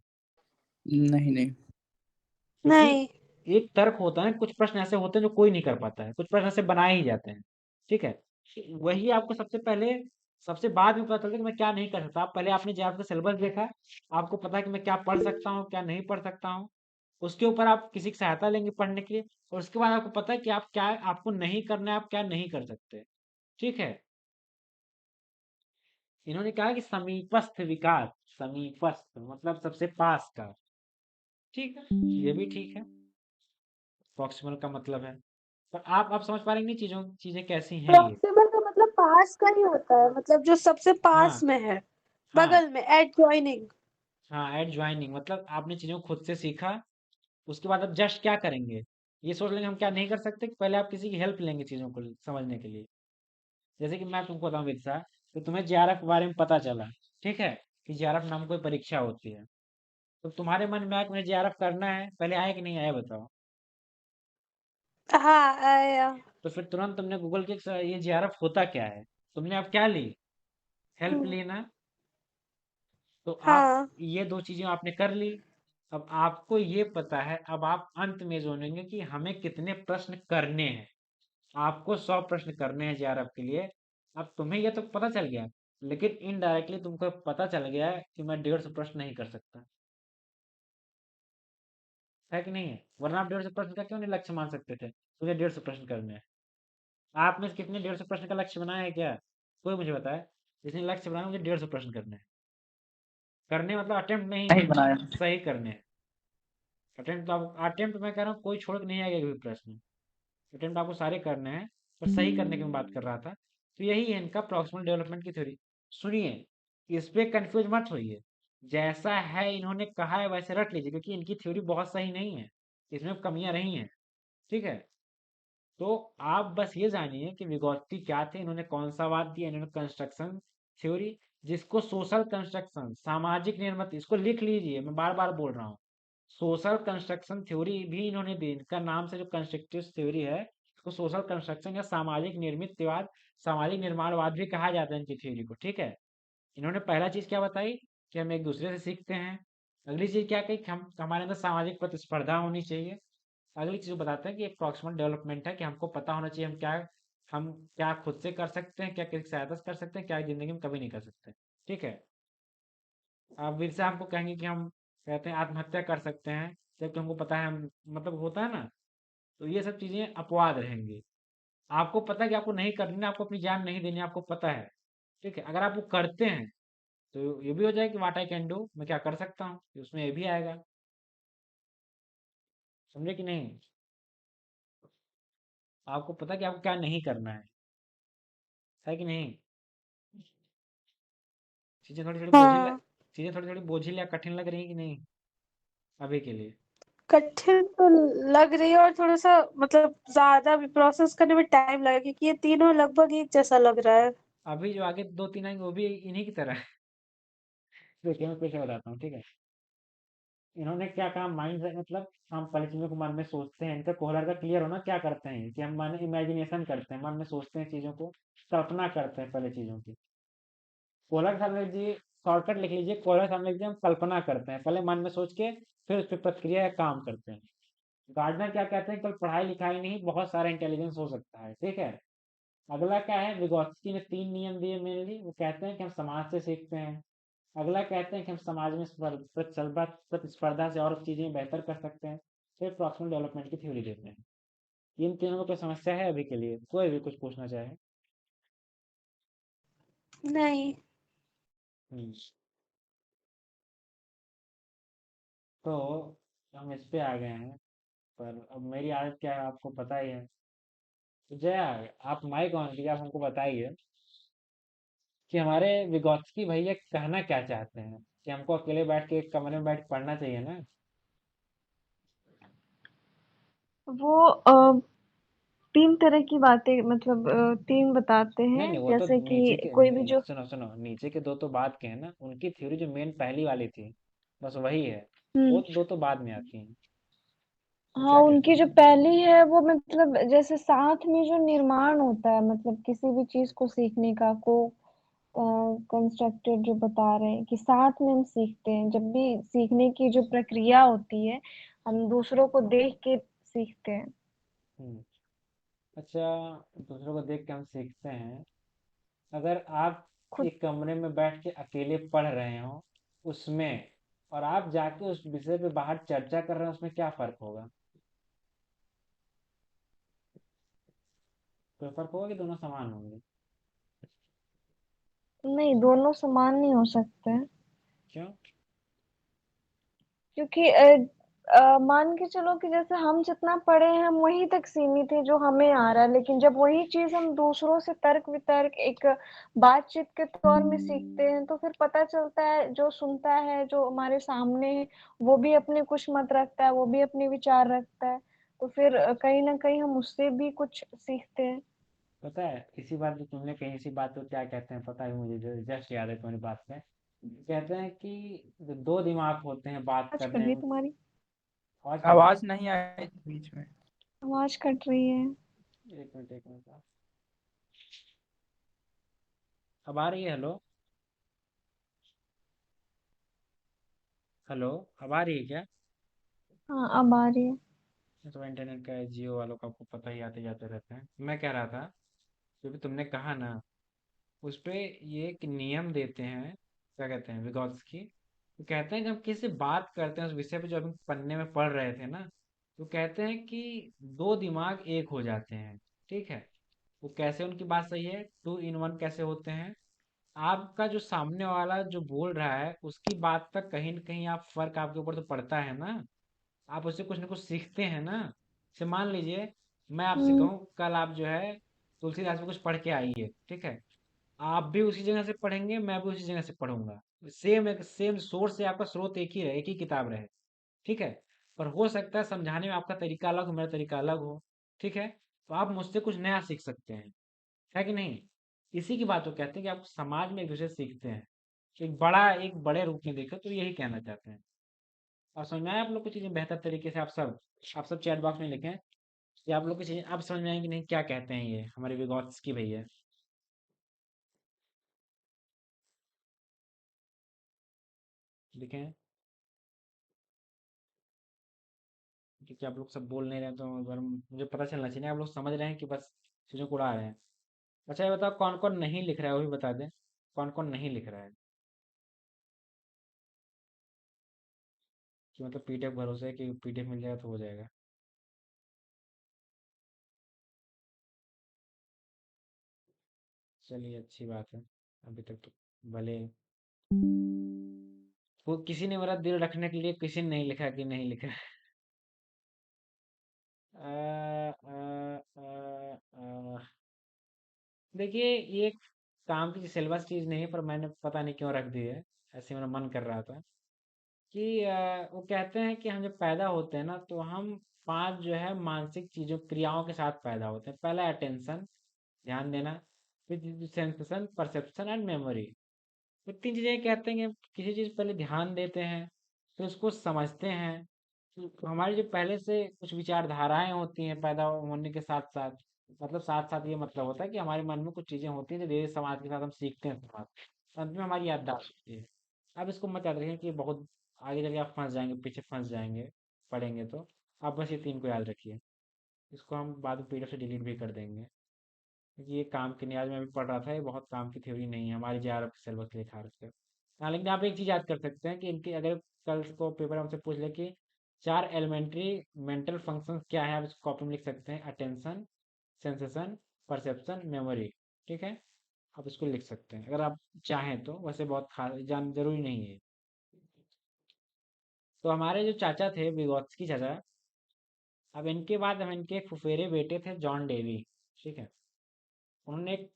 नहीं नहीं। क्योंकि नहीं। एक तर्क होता है, कुछ प्रश्न ऐसे होते हैं जो कोई नहीं कर पाता है, कुछ प्रश्न ऐसे बनाए ही जाते हैं, ठीक है? वही आपको सबसे बाद में पता चलता है कि मैं क्या नहीं कर सकता। आप पहले आपने जो आपका सिलेबस देखा, आपको पता है कि मैं क्या पढ़ सकता हूँ, क्या नहीं पढ़ सकता हूँ। उसके ऊपर आप किसी की सहायता लेंगे पढ़ने के लिए और उसके बाद आपको पता है कि आप क्या आपको नहीं करना है, आप क्या नहीं कर सकते, ठीक है? इन्होंने कहा कि समीपस्थ विकास, समीपस्थ मतलब सबसे पास का, ठीक है? ये भी ठीक है, प्रॉक्सिमल का मतलब है। पर आप समझ पा रहे हैं नहीं चीजें कैसी हैं ये? प्रॉक्सिमल का मतलब पास का ही होता है, मतलब जो सबसे पास हाँ, में है, हाँ, बगल में, एडजॉइनिंग। हाँ, एडजॉइनिंग मतलब आपने चीजों को खुद से सीखा, उसके बाद आप जस्ट क्या करेंगे? ये सोच लेंगे हम क्या नहीं कर सकते, कि पहले आप किसी की हेल्प लेंगे चीजों को समझने के लिए। जैसे कि मैं तुमको बताऊं विदिशा, तो तुम्हें जेआरएफ के बारे में पता चला, ठीक है? कि जेआरएफ नाम कोई परीक्षा होती है, तो तुम्हारे मन में आया कि मुझे जेआरएफ करना है, पहले आया कि नहीं आया बताओ? हाँ आया। तो फिर तुरंत तुमने गूगल के ये जेआरएफ होता क्या है, तुमने अब क्या ली? हेल्प हम्म, ली ना? तो आप हाँ। ये दो चीजें आपने कर ली। अब आपको ये पता है, अब आप अंत में जानेंगे कि हमें कितने प्रश्न करने हैं। आपको 100 प्रश्न करने हैं जेआरएफ के लिए। अब तुम्हें ये तो पता चल गया, लेकिन इनडायरेक्टली तुमको पता चल गया है कि मैं 150 प्रश्न नहीं कर सकता, है कि नहीं है? वरना आप 150 प्रश्न का क्यों नहीं लक्ष्य मान सकते थे? मुझे 150 प्रश्न करने हैं। आप में से कितने 150 प्रश्न का लक्ष्य बनाया है क्या? कोई मुझे बताए, जिसने लक्ष्य बनाया मुझे 150 प्रश्न करने हैं। करने मतलब अटेम्प्ट नहीं नहीं है, बनाया। सही करने हैं। अटेम्प्ट मैं कह रहा हूँ कोई छोड़ के नहीं आएगा एक भी प्रश्न। अटेम्प्ट आपको सारे करने हैं, पर सही करने की मैं बात कर रहा था। तो यही है इनका प्रॉक्सिमल डेवलपमेंट की थ्योरी। सुनिए, इस पे कंफ्यूज मत होइए, जैसा है इन्होंने कहा है वैसे रट लीजिए, क्योंकि इनकी थ्योरी बहुत सही नहीं है, इसमें कमियां रही हैं, ठीक है? तो आप बस ये जानिए कि विगोत्स्की क्या थे, इन्होंने कौन सा वाद दिया, इन्होंने कंस्ट्रक्शन थ्योरी, जिसको सोशल कंस्ट्रक्शन, सामाजिक निर्मित, इसको लिख लीजिए, मैं बार बार बोल रहा हूँ। सोशल कंस्ट्रक्शन थ्योरी भी इन्होंने दी, इनका नाम से जो कंस्ट्रक्टिव थ्योरी है, इसको सोशल कंस्ट्रक्शन या सामाजिक निर्मितवाद, सामाजिक निर्माणवाद भी कहा जाता है इनकी थ्योरी को, ठीक है? इन्होंने पहला चीज क्या बताई कि हम एक दूसरे से सीखते हैं। अगली चीज क्या कही कि हम हमारे अंदर सामाजिक प्रतिस्पर्धा होनी चाहिए। अगली चीज बताते हैं कि एक प्रॉक्सिमल डेवलपमेंट है कि हमको पता होना चाहिए हम क्या खुद से कर सकते हैं, क्या किसी की सहायता से कर सकते हैं, क्या जिंदगी में कभी नहीं कर सकते, ठीक है? अब फिर से हमको कहेंगे कि हम कहते हैं आत्महत्या कर सकते हैं, जबकि हमको पता है हम मतलब होता है ना, तो ये सब चीजें अपवाद रहेंगी। आपको पता है कि आपको नहीं करनी है, आपको अपनी जान नहीं देनी है, आपको पता है, ठीक है? अगर आप वो करते हैं तो ये भी हो जाएगा कि व्हाट आई कैन डू, मैं क्या कर सकता हूँ, उसमें ये भी आएगा। समझे कि नहीं? आपको पता है कि आपको क्या नहीं करना है कि नहीं? चीजें थोड़ी थोड़ी बोझिल हाँ, चीजें थोड़ी थोड़ी बोझिल या कठिन लग रही है कि नहीं अभी के लिए? कठिन तो लग रही है, और थोड़ा सा मतलब ज्यादा भी प्रोसेस करने में टाइम लगेगा, क्योंकि ये तीनों लगभग एक जैसा लग रहा है। अभी जो आगे दो तीन आएंगे वो भी इन्हीं की तरह है। देखिए मैं कुछ बताता हूँ, ठीक है? इन्होंने क्या कहा, माइंड से मतलब हम पहले चीजों को मन में सोचते हैं, इनका कोहलर का क्लियर होना क्या करते हैं कि हम मन इमेजिनेशन करते हैं, मन में सोचते हैं चीजों को, कल्पना करते हैं पहले चीजों की। कोहलर साहब ने जी शॉर्टकट लिख लीजिए, कोहलर साहब ने लिख दिया हम कल्पना करते हैं, पहले मन में सोच के फिर उस पर प्रक्रिया या काम करते हैं। गार्डनर क्या कहते हैं, केवल पढ़ाई लिखाई नहीं बहुत सारा इंटेलिजेंस हो सकता है, ठीक है? अगला क्या है, विगोत्स्की ने 3 नियम दिए मेनली, वो कहते हैं कि हम समाज से सीखते हैं। अगला कहते हैं कि हम समाज में प्रतिस्पर्धा से और चीजें बेहतर कर सकते हैं। फिर प्रॉक्सिमल डेवलपमेंट की थ्योरी देते हैं। इन तीनों में कोई समस्या है अभी के लिए, कोई भी कुछ पूछना चाहे? नहीं। हम्म, तो हम इस पे आ गए हैं, पर अब मेरी आदत क्या है आपको पता ही है। तो जया, आप माइक ऑन कीजिए, आप हमको बताइए कि हमारे विगोत्स्की भैया कहना क्या चाहते हैं, कि हमको अकेले बैठ के एक कमरे में बैठ के पढ़ना चाहिए ना? वो 3 तरह की बातें मतलब 3 बताते नहीं हैं, नहीं, वो तो जैसे नीचे कि के कोई भी जो सुनो सुनो, नीचे के दो तो बात के हैं ना, उनकी थ्योरी जो मेन पहली वाली थी, बस वही है। वो हुँ, दो तो बाद में आती हैं। हाँ, क्या कहते उनकी हैं? जो पहली है वो मतलब जैसे साथ में जो निर्माण होता है, मतलब किसी भी चीज को सीखने का को कंस्ट्रक्टेड जो बता रहे हैं कि साथ में हम सीखते हैं। जब भी सीखने की जो प्रक्रिया होती है, हम दूसरों को देख के सीखते हैं। हम्म। अच्छा, दूसरों को देख के हम सीखते हैं। अगर आप खुद। एक कमरे में बैठ के अकेले पढ़ रहे हो उसमें, और आप जाके उस विषय पे बाहर चर्चा कर रहे हो, उसमें क्या फर्क होगा? कोई फर्क होगा कि दोनों समान होंगे? नहीं, दोनों समान नहीं हो सकते हैं। क्यों? क्योंकि मान के चलो कि जैसे हम जितना पढ़े हैं हम वहीं तक सीमित है जो हमें आ रहा है, लेकिन जब वही चीज हम दूसरों से तर्क वितर्क एक बातचीत के तौर में सीखते हैं तो फिर पता चलता है, जो सुनता है जो हमारे सामने है वो भी अपने कुछ मत रखता है, वो भी अपने विचार रखता है। तो फिर कहीं ना कहीं हम उससे भी कुछ सीखते हैं। पता है, इसी बात जो तुमने कही, इसी बात को क्या कहते हैं पता है मुझे? जस्ट याद है तुम्हारी बात से। कहते हैं कि जो दो दिमाग होते हैं बात आवाज कट करने रही है में। तुम्हारी। आवाज कट रही है? आवाज नहीं आई थी बीच में। आवाज कट रही है। एक मिनट, एक मिनट। अब आ रही है? हेलो? हेलो? अब आ रही है क्या? हाँ, अब आ रही है। ये तो इंटरनेट का है, जियो वालों का आपको पता ही, आते जाते रहते हैं। मैं कह रहा था, जो भी तुमने कहा ना, उस पे ये एक नियम देते हैं, क्या कहते हैं, विगॉत्स्की। तो कहते हैं, जब किसी से बात करते हैं उस विषय पे जो अभी पन्ने में पढ़ रहे थे ना, तो कहते हैं कि दो दिमाग एक हो जाते हैं। ठीक है? वो कैसे, उनकी बात सही है, टू इन वन कैसे होते हैं? आपका जो सामने वाला जो बोल रहा है उसकी बात का कहीं न कहीं आप फर्क आपके ऊपर तो पड़ता है ना। आप उससे कुछ ना कुछ सीखते हैं ना। जैसे मान लीजिए, मैं आपसे हम्म। कहूँ कल आप जो है तुलसीदास में कुछ पढ़ के आइए, ठीक है? आप भी उसी जगह से पढ़ेंगे, मैं भी उसी जगह से पढ़ूंगा। सेम सोर्स से आपका स्रोत एक ही रहे, एक ही किताब रहे। ठीक है? पर हो सकता है समझाने में आपका तरीका अलग हो, मेरा तरीका अलग हो। ठीक है? तो आप मुझसे कुछ नया सीख सकते हैं, है कि नहीं? इसी की बात वो कहते हैं कि आप समाज में एक दूसरे से सीखते हैं। एक बड़े रूप में देखें तो यही कहना चाहते हैं। और समझ में आया आप लोग को चीजें बेहतर तरीके से? आप सब चैट बॉक्स में लिखें कि आप लोग की चीजें आप समझ में आएंगी नहीं, क्या कहते हैं ये हमारे विगोत्स्की भैया। लिखें। क्योंकि आप लोग सब बोल नहीं रहे हैं, तो एक बार मुझे पता चलना चाहिए ना, आप लोग समझ रहे हैं कि बस चीजों को उड़ा रहे हैं। अच्छा, ये बताओ कौन कौन नहीं लिख रहा है, वो भी बता दें। कौन कौन नहीं लिख रहा है? कि मतलब पीडीएफ भरोसे है कि पीडीएफ मिल जाएगा तो हो जाएगा? चलिए, अच्छी बात है। अभी तक तो भले वो किसी ने मेरा दिल रखने के लिए किसी ने नहीं लिखा कि नहीं लिखा। अ, देखिए, ये काम की सिलेबस चीज नहीं है, पर मैंने पता नहीं क्यों रख दी है। ऐसे मेरा मन कर रहा था कि वो कहते हैं कि हम जब पैदा होते हैं ना, तो हम पांच जो है मानसिक चीजों क्रियाओं के साथ पैदा होते हैं। पहला अटेंशन, ध्यान देना। फिर सेंसेशन, परसेप्शन एंड मेमोरी। तो तीन चीजें कहते हैं कि किसी चीज पहले ध्यान देते हैं, फिर उसको समझते हैं। तो हमारी जो पहले से कुछ विचारधाराएं होती हैं पैदा होने के साथ साथ, मतलब साथ साथ ये मतलब होता है कि हमारे मन में कुछ चीजें होती हैं जो धीरे समाज के साथ हम सीखते हैं समाज। अंत में हमारी याददाश्त होती है। अब इसको मत याद रखें कि बहुत आगे जाके आप फंस जाएंगे, पीछे फंस जाएंगे पढ़ेंगे तो। आप बस ये तीन को याद रखिए। इसको हम बाद में पीडीएफ से डिलीट भी कर देंगे, क्योंकि ये काम की नहीं, आज मैं भी पढ़ रहा था, ये बहुत काम की थ्योरी नहीं है, हमारी जेआरएफ सिलेबस के लिए खास कर। हाँ, लेकिन आप एक चीज याद कर सकते हैं कि इनके अगर कल को पेपर हमसे पूछ ले कि चार एलिमेंट्री मेंटल फंक्शंस क्या है, आप इसको कॉपी में लिख सकते हैं। Attention, sensation, perception, memory. ठीक है? आप इसको लिख सकते हैं अगर आप चाहें तो, वैसे बहुत खास जान जरूरी नहीं है। तो हमारे जो चाचा थे, विगोत्स्की चाचा, अब इनके बाद हम इनके एक फुफेरे बेटे थे, जॉन डेवी। ठीक है? उन्होंने एक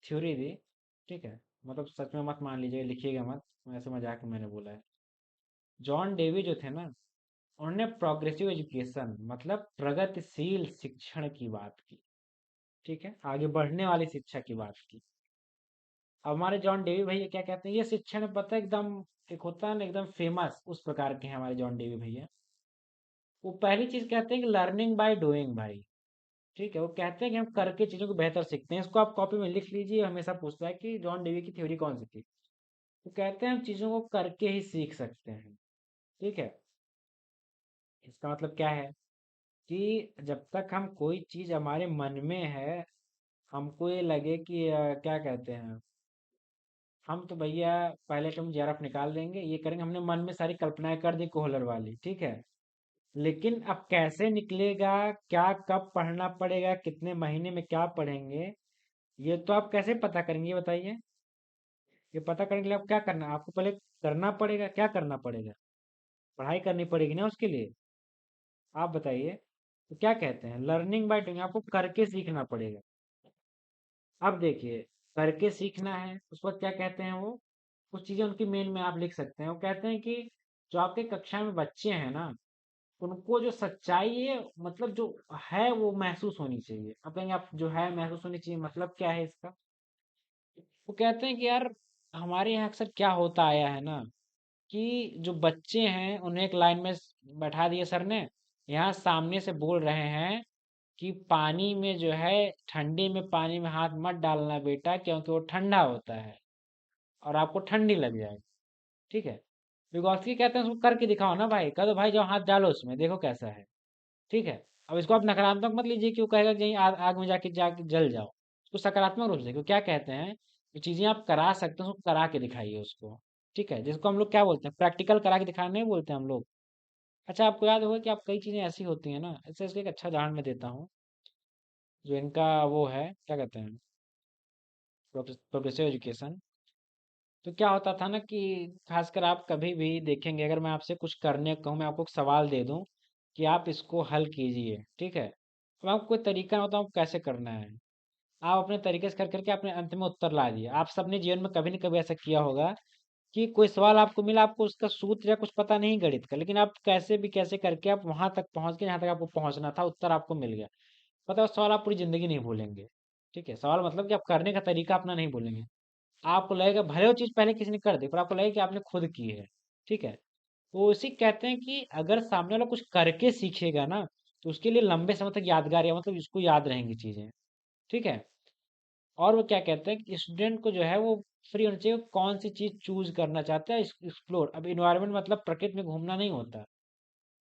थ्योरी दी। ठीक है? मतलब सच में मत मान लीजिएगा, लिखिएगा मत, ऐसे मजाक में मैंने बोला है। जॉन डेवी जो थे ना, उन्होंने प्रोग्रेसिव एजुकेशन मतलब प्रगतिशील शिक्षण की बात की। ठीक है? आगे बढ़ने वाली शिक्षा की बात की। अब हमारे जॉन डेवी भैया क्या कहते हैं, ये शिक्षण पता है एकदम, एक होता है ना एकदम फेमस, उस प्रकार के हैं हमारे जॉन डेवी भैया। वो पहली चीज कहते हैं कि लर्निंग बाय डूइंग भाई। ठीक है, वो कहते हैं कि हम करके चीजों को बेहतर सीखते हैं। इसको आप कॉपी में लिख लीजिए, हमेशा पूछता है कि जॉन डेवी की थ्योरी कौन सी थी। तो कहते हैं हम चीजों को करके ही सीख सकते हैं। ठीक है, इसका मतलब क्या है कि जब तक हम कोई चीज हमारे मन में है, हमको ये लगे कि क्या कहते हैं, हम तो भैया पहले तो हम जेआरएफ निकाल देंगे, ये करेंगे, हमने मन में सारी कल्पनाएं कर दी कोहलर वाली। ठीक है, लेकिन अब कैसे निकलेगा, क्या कब पढ़ना पड़ेगा, कितने महीने में क्या पढ़ेंगे, ये तो आप कैसे पता करेंगे ये बताइए। ये पता करने के लिए आप क्या करना है, आपको पहले करना पड़ेगा। क्या करना पड़ेगा? पढ़ाई करनी पड़ेगी ना उसके लिए। आप बताइए, तो क्या कहते हैं लर्निंग बाय डूइंग, आपको करके सीखना पड़ेगा। अब देखिए, करके सीखना है उसके बाद क्या कहते हैं वो, कुछ चीजें उनकी मेन में आप लिख सकते हैं। वो कहते हैं कि जो आपके कक्षा में बच्चे हैं ना, उनको जो सच्चाई है, मतलब जो है वो महसूस होनी चाहिए। आप कहेंगे आप जो है महसूस होनी चाहिए, मतलब क्या है इसका? वो कहते हैं कि यार हमारे यहाँ अक्सर क्या होता आया है ना, कि जो बच्चे हैं उन्हें एक लाइन में बैठा दिए सर ने, यहाँ सामने से बोल रहे हैं कि पानी में जो है, ठंडी में पानी में हाथ मत डालना बेटा, क्योंकि वो ठंडा होता है और आपको ठंडी लग जाएगी। ठीक है, विगोत्सकी कहते हैं उसको करके दिखाओ ना भाई, कह दो भाई जाओ हाथ डालो उसमें, देखो कैसा है। ठीक है, अब इसको आप नकारात्मक मत लीजिए कि वो कहेगा कि यहीं आग आग में जाके जल जाओ। उसको सकारात्मक रूप से देखो। क्या कहते हैं, जो चीजें आप करा सकते हैं उसको करा के दिखाइए उसको। ठीक है, जिसको हम लोग क्या बोलते हैं, प्रैक्टिकल करा के दिखाना नहीं बोलते हम लोग। अच्छा, आपको याद होगा कि आप कई चीजें ऐसी होती है ना, ऐसे इसका एक अच्छा उदाहरण मैं देता हूँ। जो इनका वो है, क्या कहते हैं, प्रोग्रेसिव एजुकेशन। तो क्या होता था ना कि खासकर आप कभी भी देखेंगे, अगर मैं आपसे कुछ करने को कहूँ, मैं आपको एक सवाल दे दूं कि आप इसको हल कीजिए। ठीक है, अब आपको कोई तरीका ना बताऊँ कैसे करना है, आप अपने तरीके से कर करके अपने अंत में उत्तर ला दिए। आप सबने जीवन में कभी न कभी ऐसा किया होगा कि कोई सवाल आपको मिला, आपको उसका सूत्र या कुछ पता नहीं गणित का, लेकिन आप कैसे भी कैसे करके आप वहां तक पहुंच गए जहां तक आपको पहुंचना था, उत्तर आपको मिल गया। पता है उस सवाल आप पूरी जिंदगी नहीं भूलेंगे। ठीक है, सवाल मतलब कि आप करने का तरीका अपना नहीं भूलेंगे। आपको लगेगा भले वो चीज पहले किसी ने कर दी, पर आपको लगेगा कि आपने खुद की है। ठीक है, तो उसी कहते हैं कि अगर सामने वाला कुछ करके सीखेगा ना, तो उसके लिए लंबे समय तक यादगार या मतलब इसको याद रहेंगी चीजें। ठीक है, और वो क्या कहते हैं कि स्टूडेंट को जो है वो फ्री होना चाहिए, वो कौन सी चीज चूज करना चाहता है, एक्सप्लोर। अब इन्वायरमेंट मतलब प्रकृति में घूमना नहीं होता।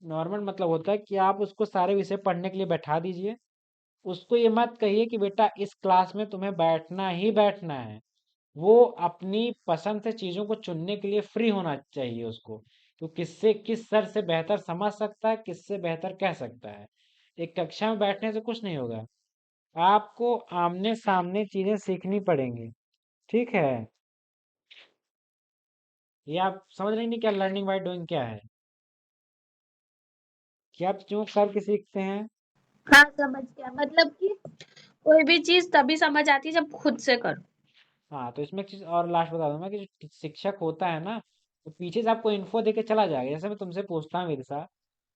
इन्वायरमेंट मतलब होता है कि आप उसको सारे विषय पढ़ने के लिए बैठा दीजिए। उसको ये मत कहिए कि बेटा इस क्लास में तुम्हें बैठना ही बैठना है। वो अपनी पसंद से चीजों को चुनने के लिए फ्री होना चाहिए उसको। तो किससे किस सर से बेहतर समझ सकता है, किससे बेहतर कह सकता है। एक कक्षा में बैठने से कुछ नहीं होगा, आपको आमने सामने चीजें सीखनी पड़ेंगी। ठीक है, ये आप समझ रहे नहीं क्या लर्निंग बाय डूइंग क्या है, कि आप जो करके सीखते हैं। हाँ समझ गया, मतलब कि कोई भी चीज तभी समझ आती है जब खुद से करो। हाँ, तो इसमें एक चीज और लास्ट बता दूंगा कि जो शिक्षक होता है ना, वो पीछे से आपको इन्फो देके चला जाएगा। जैसे मैं तुमसे पूछता हूँ विदिशा,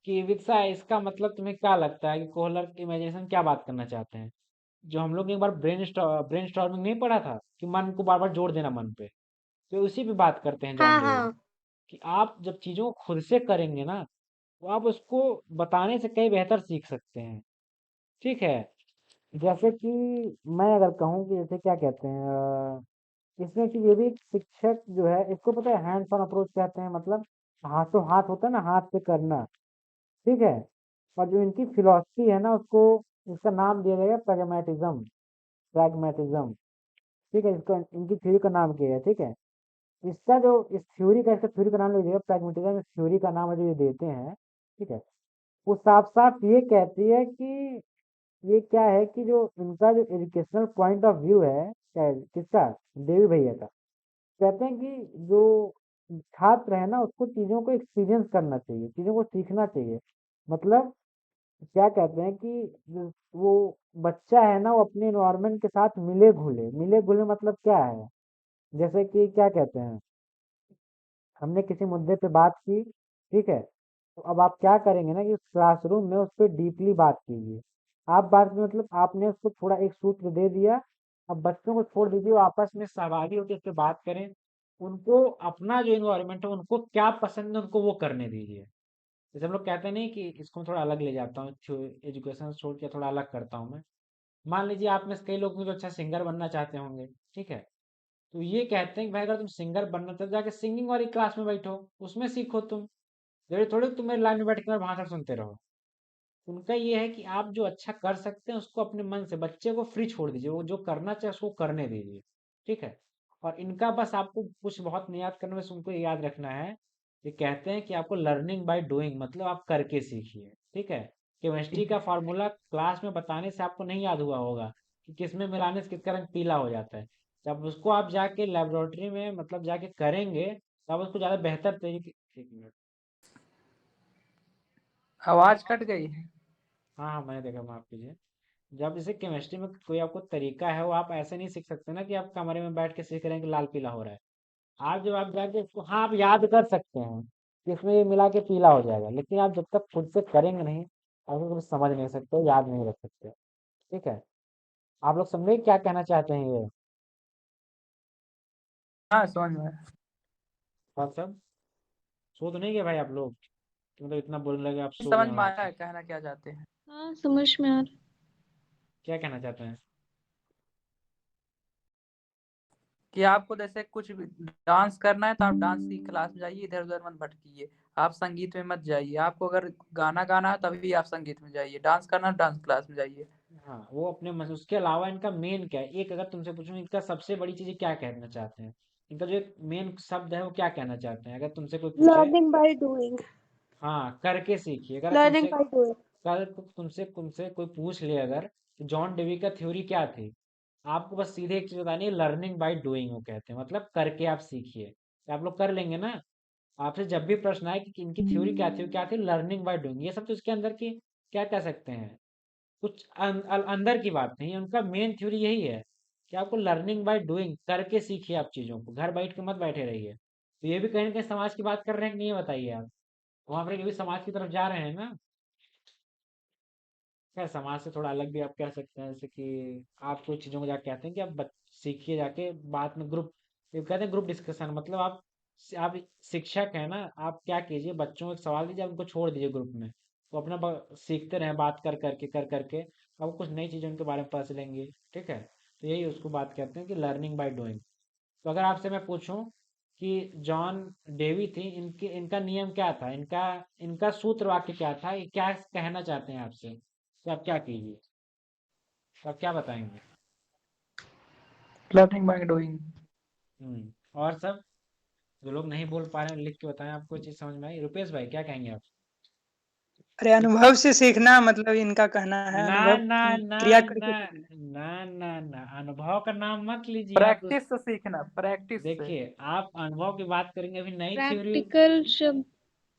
कि विदिशा इसका मतलब तुम्हें क्या लगता है कि कोहलर की इमेजिनेशन क्या बात करना चाहते हैं। जो हम लोग ने एक बार ब्रेन स्टॉर्मिंग नहीं पढ़ा था कि मन को बार बार जोड़ देना मन पे, तो उसी पे बात करते हैं जॉन हाँ डेवी। हाँ। कि आप जब चीजों को खुद से करेंगे ना, तो आप उसको बताने से कहीं बेहतर सीख सकते हैं। ठीक है, जैसे कि मैं अगर कहूँ कि जैसे क्या कहते हैं, इसमें कि ये भी एक शिक्षक जो है, इसको पता है हैंड्स ऑन अप्रोच कहते हैं, मतलब हाथों हाथ होता है ना, हाथ से करना। ठीक है, और जो इनकी फिलॉसफी है ना, उसको इसका नाम दिया गया प्रैग्मैटिज्म। प्रैग्मैटिज्म, ठीक है, इसको इनकी थ्योरी का नाम किया है। ठीक है, इसका जो इस थ्योरी का इसका थ्योरी का नाम ले दिया प्रैग्मेटिज्म, इस थ्योरी का नाम है जो ये देते हैं। ठीक है, वो साफ साफ ये कहती है कि ये क्या है कि जो इनका जो एजुकेशनल पॉइंट ऑफ व्यू है, क्या है, किसका, देवी भैया का। कहते हैं कि जो छात्र है ना, उसको चीजों को एक्सपीरियंस करना चाहिए, चीजों को सीखना चाहिए। मतलब क्या कहते हैं कि वो बच्चा है ना, वो अपने इन्वायरमेंट के साथ मिले घुले। मिले घुले मतलब क्या है, जैसे कि क्या कहते हैं, हमने किसी मुद्दे पे बात की। ठीक है, तो अब आप क्या करेंगे ना कि क्लासरूम में उस पर डीपली बात कीजिए। आप बात में मतलब आपने उसको थोड़ा एक सूत्र दे दिया, अब बच्चों को छोड़ दीजिए, वो आपस में सहभागी होकर इस पे बात करें। उनको अपना जो इन्वायरमेंट है, उनको क्या पसंद है, उनको वो करने दीजिए। जैसे हम लोग कहते नहीं कि इसको मैं थोड़ा अलग ले जाता हूँ, एजुकेशन छोड़ के थोड़ा अलग करता हूँ मैं। मान लीजिए आप में से कई लोग भी तो अच्छा सिंगर बनना चाहते होंगे, ठीक है? तो ये कहते हैं कि भाई अगर तुम सिंगर बनना तो जाके सिंगिंग वाली क्लास में बैठो, उसमें सीखो तुम। जरूरी थोड़ी तुम मेरे लाइन में बैठ के मेरा भाषण सुनते रहो। उनका ये है कि आप जो अच्छा कर सकते हैं उसको अपने मन से बच्चे को फ्री छोड़ दीजिए, वो जो करना चाहे उसको करने दीजिए, ठीक है? और इनका बस आपको कुछ बहुत नहीं याद करना, बस उनको ये याद रखना है। ये कहते हैं कि आपको लर्निंग बाय डूइंग, मतलब आप करके सीखिए, ठीक है? केमिस्ट्री का फार्मूला क्लास में बताने से आपको नहीं याद हुआ होगा कि किसमें मिलाने से किसका रंग पीला हो जाता है। जब उसको आप जाके लेबोरेटरी में मतलब जाके करेंगे तब उसको ज्यादा बेहतर तरीके। एक मिनट। आवाज कट गई है। हाँ हाँ, मैंने देखा, माफ कीजिए। जब जैसे केमिस्ट्री में कोई आपको तरीका है, वो आप ऐसे नहीं सीख सकते ना कि आप कमरे में बैठ के सीख रहे हैं कि लाल पीला हो रहा है। आप जब आप जाके इसको, हाँ, आप याद कर सकते हैं कि इसमें ये मिला के पीला हो जाएगा, लेकिन आप जब तक खुद से करेंगे नहीं, आप उसको समझ नहीं सकते, याद नहीं रख सकते, ठीक है? आप लोग समझे क्या कहना चाहते हैं ये? हाँ समझ में आया। और सब सो तो नहीं गए भाई आप लोग कि मतलब इतना बोलने लगे आप सो गए समझ हैं में वहां आया पे? है कहना क्या चाहते हैं। हाँ समझ में आ रहा। क्या कहना चाहते हैं? कि आपको जैसे कुछ भी डांस करना है तो आप डांस की क्लास में जाइए, इधर उधर मत भटकिए। आप संगीत में मत जाइए। आपको अगर गाना गाना है तभी आप संगीत में जाइए, डांस करना है डांस क्लास में जाइए। हाँ, वो अपने मन से। उसके अलावा इनका मेन क्या है, एक अगर तुमसे पूछूं इनका सबसे बड़ी चीज ये क्या कहना चाहते हैं, इनका जो एक मेन शब्द है वो क्या कहना चाहते हैं, अगर तुमसे कोई पूछे? Learning by doing. हाँ, करके सीखिए। अगर लर्निंग तुमसे बाय डूइंग। कल तुमसे तुमसे कोई पूछ ले अगर कि जॉन डेवी का थ्योरी क्या थी, आपको बस सीधे एक चीज बतानी है, लर्निंग बाय डूइंग वो कहते हैं, मतलब करके आप सीखिए। तो आप लोग कर लेंगे ना? आपसे जब भी प्रश्न आए कि इनकी थ्योरी क्या थी, लर्निंग बाय डूइंग, ये सब तो इसके अंदर की क्या कह सकते हैं, कुछ अंदर की बात नहीं है। उनका मेन थ्योरी यही है कि आपको लर्निंग बाय डूइंग, करके सीखिए आप चीजों को, घर बैठ के मत बैठे रहिए। तो ये भी कहीं ना कहीं समाज की बात कर रहे हैं कि नहीं, ये बताइए आप? वहां पर ये भी समाज की तरफ जा रहे हैं ना? खैर, समाज से थोड़ा अलग भी आप कह सकते हैं, जैसे कि आप कुछ चीज़ों को जाके कहते हैं कि आप सीखिए जाके, बाद में ग्रुप, ये कहते हैं ग्रुप डिस्कशन, मतलब आप शिक्षक हैं ना, आप क्या कीजिए, बच्चों को एक सवाल दीजिए, आप उनको छोड़ दीजिए ग्रुप में, वो अपना सीखते रहें, बात कर करके आपको कुछ नई चीज़ें उनके बारे में पता चलेंगी, ठीक है? तो यही उसको बात कहते हैं कि लर्निंग बाय डूइंग। तो अगर आपसे मैं पूछूं कि जॉन डेवी थी, इनके इनका नियम क्या था, इनका इनका सूत्र वाक्य क्या था, ये क्या कहना चाहते हैं आपसे, तो आप क्या कीजिए, तो आप क्या बताएंगे? Learning by doing. और सब जो लोग नहीं बोल पा रहे हैं लिख के बताएं, आपको चीज समझ में आई? रुपेश भाई क्या कहेंगे आप? अरे अनुभव से सीखना मतलब इनका कहना है, ना अनुभव ना ना क्रिया ना करके सीखना। ना ना ना, अनुभव का नाम मत लीजिए आप। प्रैक्टिस से सीखना, प्रैक्टिस से। देखिए, आप अनुभव की बात करेंगे, अभी नई थ्योरी। प्रैक्टिकल शब्द।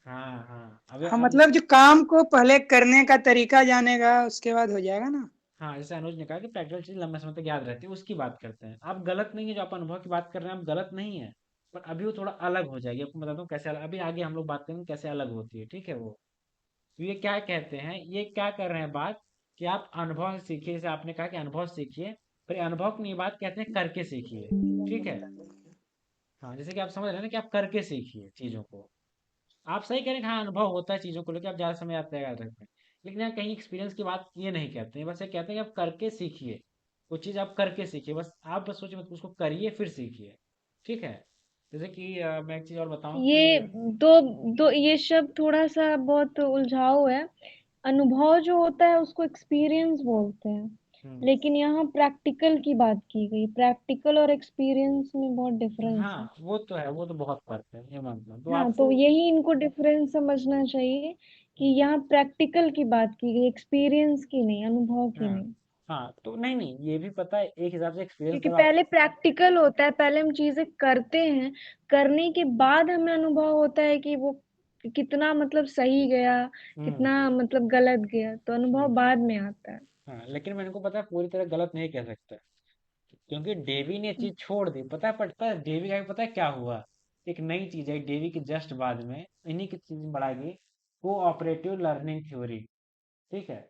हाँ हाँ, अभी हाँ अब। मतलब जो काम को पहले करने का तरीका जानेगा उसके बाद हो जाएगा ना। हाँ, जैसे अनुज ने कहा कि प्रैक्टिकल चीज लंबे समय तक याद रहती है, उसकी बात करते हैं। आप गलत नहीं है, जो आप अनुभव की बात कर रहे हैं आप गलत नहीं है, पर अभी वो थोड़ा अलग हो जाएगी, आपको बताता हूँ कैसे अलग, अभी आगे हम लोग बात करेंगे कैसे अलग होती है, ठीक है? वो तो ये क्या कहते हैं, ये क्या कर रहे हैं बात, कि आप अनुभव से सीखिए, जैसे आपने कहा कि अनुभव से सीखिए, पर अनुभव की नहीं बात कहते हैं, करके सीखिए, ठीक है? हाँ, जैसे कि आप समझ रहे हैं ना कि आप करके सीखिए चीजों को। आप सही कह रहे हैं कि हाँ, अनुभव होता है चीज़ों को लेकर, आप ज़्यादा समय याद रखते हैं। लेकिन यहाँ कहीं एक्सपीरियंस की बात ये नहीं कहते हैं, बस ये कहते हैं कि आप करके सीखिए, कुछ चीज़ आप करके सीखिए, बस आप बस सोचिए मत, उसको करिए फिर सीखिए, ठीक है? जैसे कि मैं एक चीज़ और बताऊं ये कि। दो दो ये शब्द थोड़ा सा बहुत उलझाऊ है। अनुभव जो होता है उसको एक्सपीरियंस बोलते हैं, हम्म, लेकिन यहाँ प्रैक्टिकल की बात की गई। प्रैक्टिकल और एक्सपीरियंस में बहुत डिफरेंस है। हाँ, वो तो है, वो तो बहुत फर्क है, ये मानता हूँ, तो हाँ, आपको। तो यही इनको डिफरेंस समझना चाहिए कि हम्म, यहाँ प्रैक्टिकल की बात की गई, एक्सपीरियंस की नहीं, अनुभव की हाँ नहीं। हाँ, तो नहीं नहीं, ये भी पता है एक हिसाब से एक्सपीरियंस क्योंकि जब आप। पहले प्रैक्टिकल होता है, पहले हम चीजें करते हैं, करने के बाद हमें अनुभव होता है कि वो कितना मतलब सही गया, हम्म कितना मतलब गलत गया, तो अनुभव हम्म, बाद में आता है। हाँ, लेकिन मैंने को पता है पूरी तरह गलत नहीं कह सकता, क्योंकि डेवी ने चीज छोड़ दी, पता है डेवी का भी पता है क्या हुआ? एक नई चीज है डेवी के जस्ट बाद में, इन्हीं की चीज बढ़ाएगी, कोऑपरेटिव लर्निंग थ्योरी, ठीक है?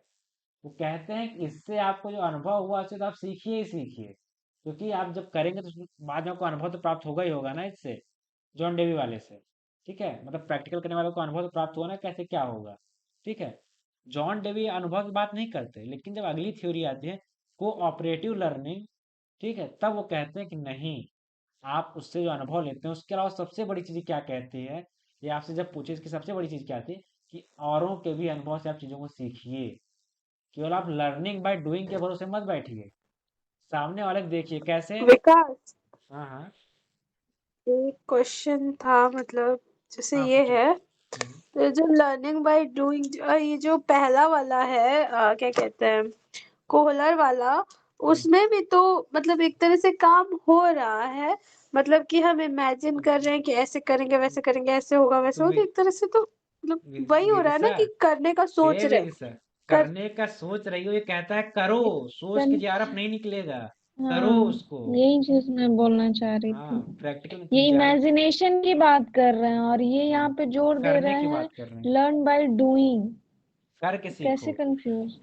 वो कहते हैं कि इससे आपको जो अनुभव हुआ उससे तो आप सीखिए ही सीखिए, क्योंकि आप जब करेंगे तो बाद में आपको अनुभव तो प्राप्त होगा ही होगा ना इससे, जॉन डेवी वाले से। ठीक है, मतलब प्रैक्टिकल करने वालों को अनुभव तो प्राप्त हुआ ना कैसे क्या होगा। ठीक है, जॉन डेवी अनुभव की बात नहीं करते, लेकिन जब अगली थ्योरी आती है कोऑपरेटिव लर्निंग, ठीक है, तब वो कहते हैं कि नहीं, आप उससे जो अनुभव लेते हैं उसके अलावा सबसे बड़ी चीज़ क्या कहती है, ये आपसे जब पूछे इसकी सबसे बड़ी चीज़ क्या थी, कि औरों के भी अनुभव से आप चीज़ों को सीखिए, केवल आप लर्निंग बाय डूइंग के भरोसे मत बैठिए, सामने वाले को देखिए कैसे। विकास, हाँ हाँ। एक क्वेश्चन था, मतलब जैसे हाँ ये पूछो। है, हम्म, तो जो लर्निंग बाय डूइंग, ये जो पहला वाला है, क्या कहते हैं, कोहलर वाला, हम्म, उसमें भी तो मतलब एक तरह से काम हो रहा है, मतलब कि हम इमेजिन कर रहे हैं कि ऐसे करेंगे वैसे करेंगे, ऐसे होगा वैसे तो होगा, तो एक तरह से तो मतलब वही हो रहा है ना विदिशा, कि करने का सोच रहे विदिशा, कर। करने का सोच रही हो, ये कहता है करो, सोच के कन- जेआरएफ नहीं निकलेगा, करो हाँ, उसको। यही चीज मैं बोलना चाह रही हाँ, थी। प्रैक्टिकल ये जेआरएफ इमेजिनेशन की बात कर रहे हैं और ये यहाँ पे जोर दे करने रहे की हैं बात कर रहे हैं, लर्न बाय डूइंग। करके कैसे सीखो। कंफ्यूज?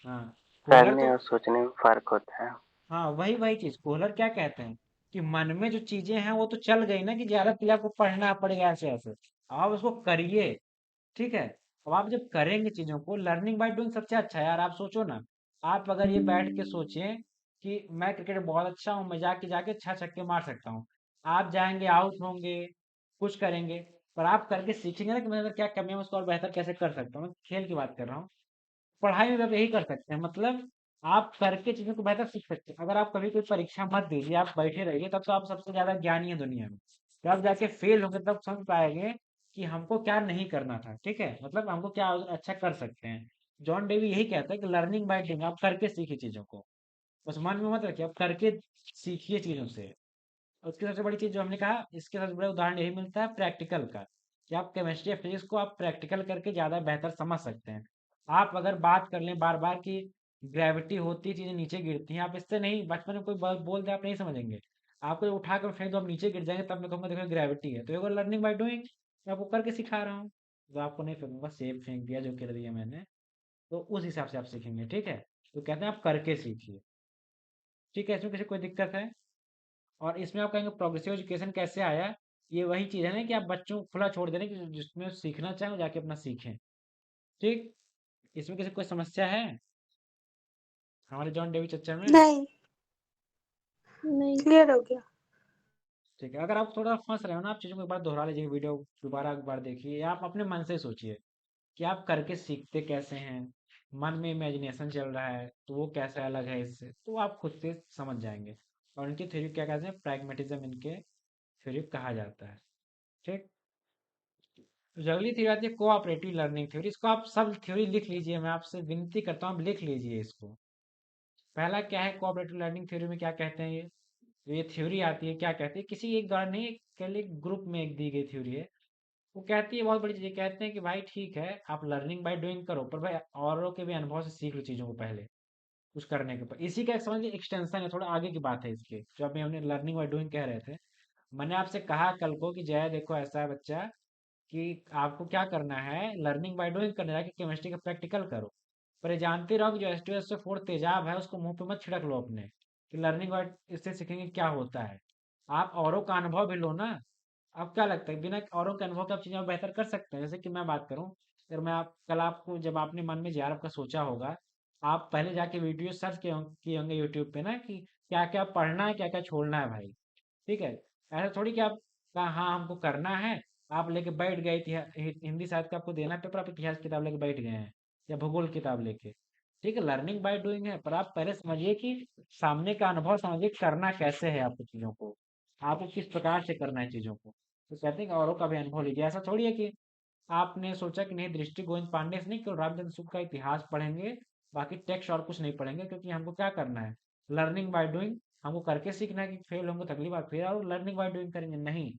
हाँ, कोहलर करने तो, और सोचने में फर्क होता है। हाँ वही चीज कोहलर क्या कहते हैं कि मन में जो चीजें हैं वो तो चल गई ना, कि जेआरएफ के लिए आपको पढ़ना पड़ेगा ऐसे ऐसे, आप उसको करिए। ठीक है, अब आप जब करेंगे चीजों को, लर्निंग बाय डूइंग सबसे अच्छा है यार। आप सोचो ना, आप अगर ये बैठ के सोचें कि मैं क्रिकेट में बहुत अच्छा हूँ, मैं जाके जाके 6 छक्के मार सकता हूँ, आप जाएंगे आउट होंगे, कुछ करेंगे, पर आप करके सीखेंगे ना कि मेरे अंदर क्या कमी है, मैं उसको और बेहतर कैसे कर सकता हूँ। मैं खेल की बात कर रहा हूँ, पढ़ाई में भी आप यही कर सकते हैं, मतलब आप करके चीजों को बेहतर सीख सकते हैं। अगर आप कभी कोई परीक्षा मत दीजिए, आप बैठे रहिए, तब तो आप सबसे ज्यादा ज्ञानी है दुनिया में। जब आप जाके फेल होंगे तब समझ पाएंगे कि हमको क्या नहीं करना था। ठीक है, मतलब हमको क्या अच्छा कर सकते हैं। जॉन डेवी यही कहता है कि लर्निंग बाय डूइंग, आप करके सीखिए चीजों को, बस मन में मत रखिए, आप करके सीखिए चीजों से। और उसकी सबसे बड़ी चीज जो हमने कहा, इसके सबसे बड़ा उदाहरण यही मिलता है प्रैक्टिकल का, कि आप केमिस्ट्री या फिजिक्स को आप प्रैक्टिकल करके ज्यादा बेहतर समझ सकते हैं। आप अगर बात कर लें बार बार कि ग्रेविटी होती है, चीजें नीचे गिरती हैं, आप इससे नहीं, बचपन में कोई बोल दे आप नहीं समझेंगे, आपको जब उठा कर फेंक दो आप नीचे गिर जाएंगे, तब मैं कहूँगा देखो ग्रेविटी है, तो ये लर्निंग बाय डूइंग, मैं आपको करके सिखा रहा हूँ। तो आपको नहीं फेंकूंगा, सेब फेंक दिया जो कर दिया मैंने, तो उस हिसाब से आप सीखेंगे। ठीक है, तो कहते हैं आप करके सीखिए। ठीक है, इसमें किसी कोई दिक्कत है? और इसमें आप कहेंगे प्रोग्रेसिव एजुकेशन कैसे आया, ये वही चीज़ है ना कि आप बच्चों को खुला छोड़ दे रहे हैं कि जिसमें वो सीखना चाहें वो जाके अपना सीखें। ठीक, इसमें किसी को कोई समस्या है हमारे जॉन डेवी चर्चा में? नहीं, नहीं। क्लियर हो गया। ठीक है, अगर आप थोड़ा फंस रहे हो ना, आप चीज़ों को एक बार दोहरा लीजिए, वीडियो दोबारा एक बार देखिए, या आप अपने मन से सोचिए कि आप करके सीखते कैसे हैं। मन में इमेजिनेशन चल रहा है तो वो कैसे अलग है इससे, तो आप खुद से समझ जाएंगे। और इनकी थ्योरी क्या कहते हैं, प्रैग्मेटिज्म इनके थ्योरी कहा जाता है। ठीक, तो अगली थ्योरी आती है कोऑपरेटिव लर्निंग थ्योरी। इसको आप सब थ्योरी लिख लीजिए, मैं आपसे विनती करता हूँ आप लिख लीजिए इसको। पहला क्या है, कोऑपरेटिव लर्निंग थ्योरी में क्या कहते हैं, ये थ्योरी आती है, क्या कहती है, किसी एक द्वारा नहीं, कह ली ग्रुप में एक दी गई थ्योरी है। वो कहती है बहुत बड़ी चीज, कहते हैं कि भाई ठीक है आप लर्निंग बाय डूइंग करो, पर भाई औरों के भी अनुभव से सीख लो चीजों को पहले, कुछ करने के ऊपर। इसी का एक समझ एक्सटेंशन है, थोड़ा आगे की बात है इसके, जो अभी हमने लर्निंग बाय डूइंग कह रहे थे। मैंने आपसे कहा कल को कि जय देखो ऐसा है बच्चा, कि आपको क्या करना है, लर्निंग बाय डूइंग करना है कि केमिस्ट्री का प्रैक्टिकल करो। पर ये जानते रहो कि जो H2SO4 तेजाब है उसको मुंह पे मत छिड़क लो अपने, कि लर्निंग बाय इससे सीखेंगे क्या होता है। आप औरों का अनुभव भी लो ना। अब क्या लगता है बिना औरों के अनुभव के आप चीजें बेहतर कर सकते हैं? जैसे कि मैं बात करूं, अगर मैं आप कल आपको, जब आपने मन में जेआरएफ का सोचा होगा, आप पहले जाके वीडियो सर्च किए होंगे यूट्यूब पे ना, कि क्या क्या पढ़ना है क्या क्या छोड़ना है भाई। ठीक है, ऐसा थोड़ी कि आप कहा हाँ हमको करना है, आप लेके बैठ गए हिंदी साहित्य का आपको देना पेपर, आप इतिहास की किताब लेके बैठ गए हैं, या भूगोल की किताब लेके। ठीक है, लर्निंग बाय डूइंग है, पर आप पहले समझिए कि सामने का अनुभव समझिए, करना कैसे है आपको चीजों को, आपको किस प्रकार से करना है चीजों को। तो कहते हैं कि औरों का भी अनुभव लीजिए। ऐसा थोड़ी है कि आपने सोचा कि नहीं दृष्टि गोविंद पांडे से नहीं, केवल रामचंद्र शुक्ल का इतिहास पढ़ेंगे, बाकी टेक्स्ट और कुछ नहीं पढ़ेंगे, क्योंकि हमको क्या करना है, लर्निंग बाय डूइंग, हमको करके सीखना है कि फेल होंगे तो अगली बार फिर और लर्निंग बाय डूइंग करेंगे नहीं।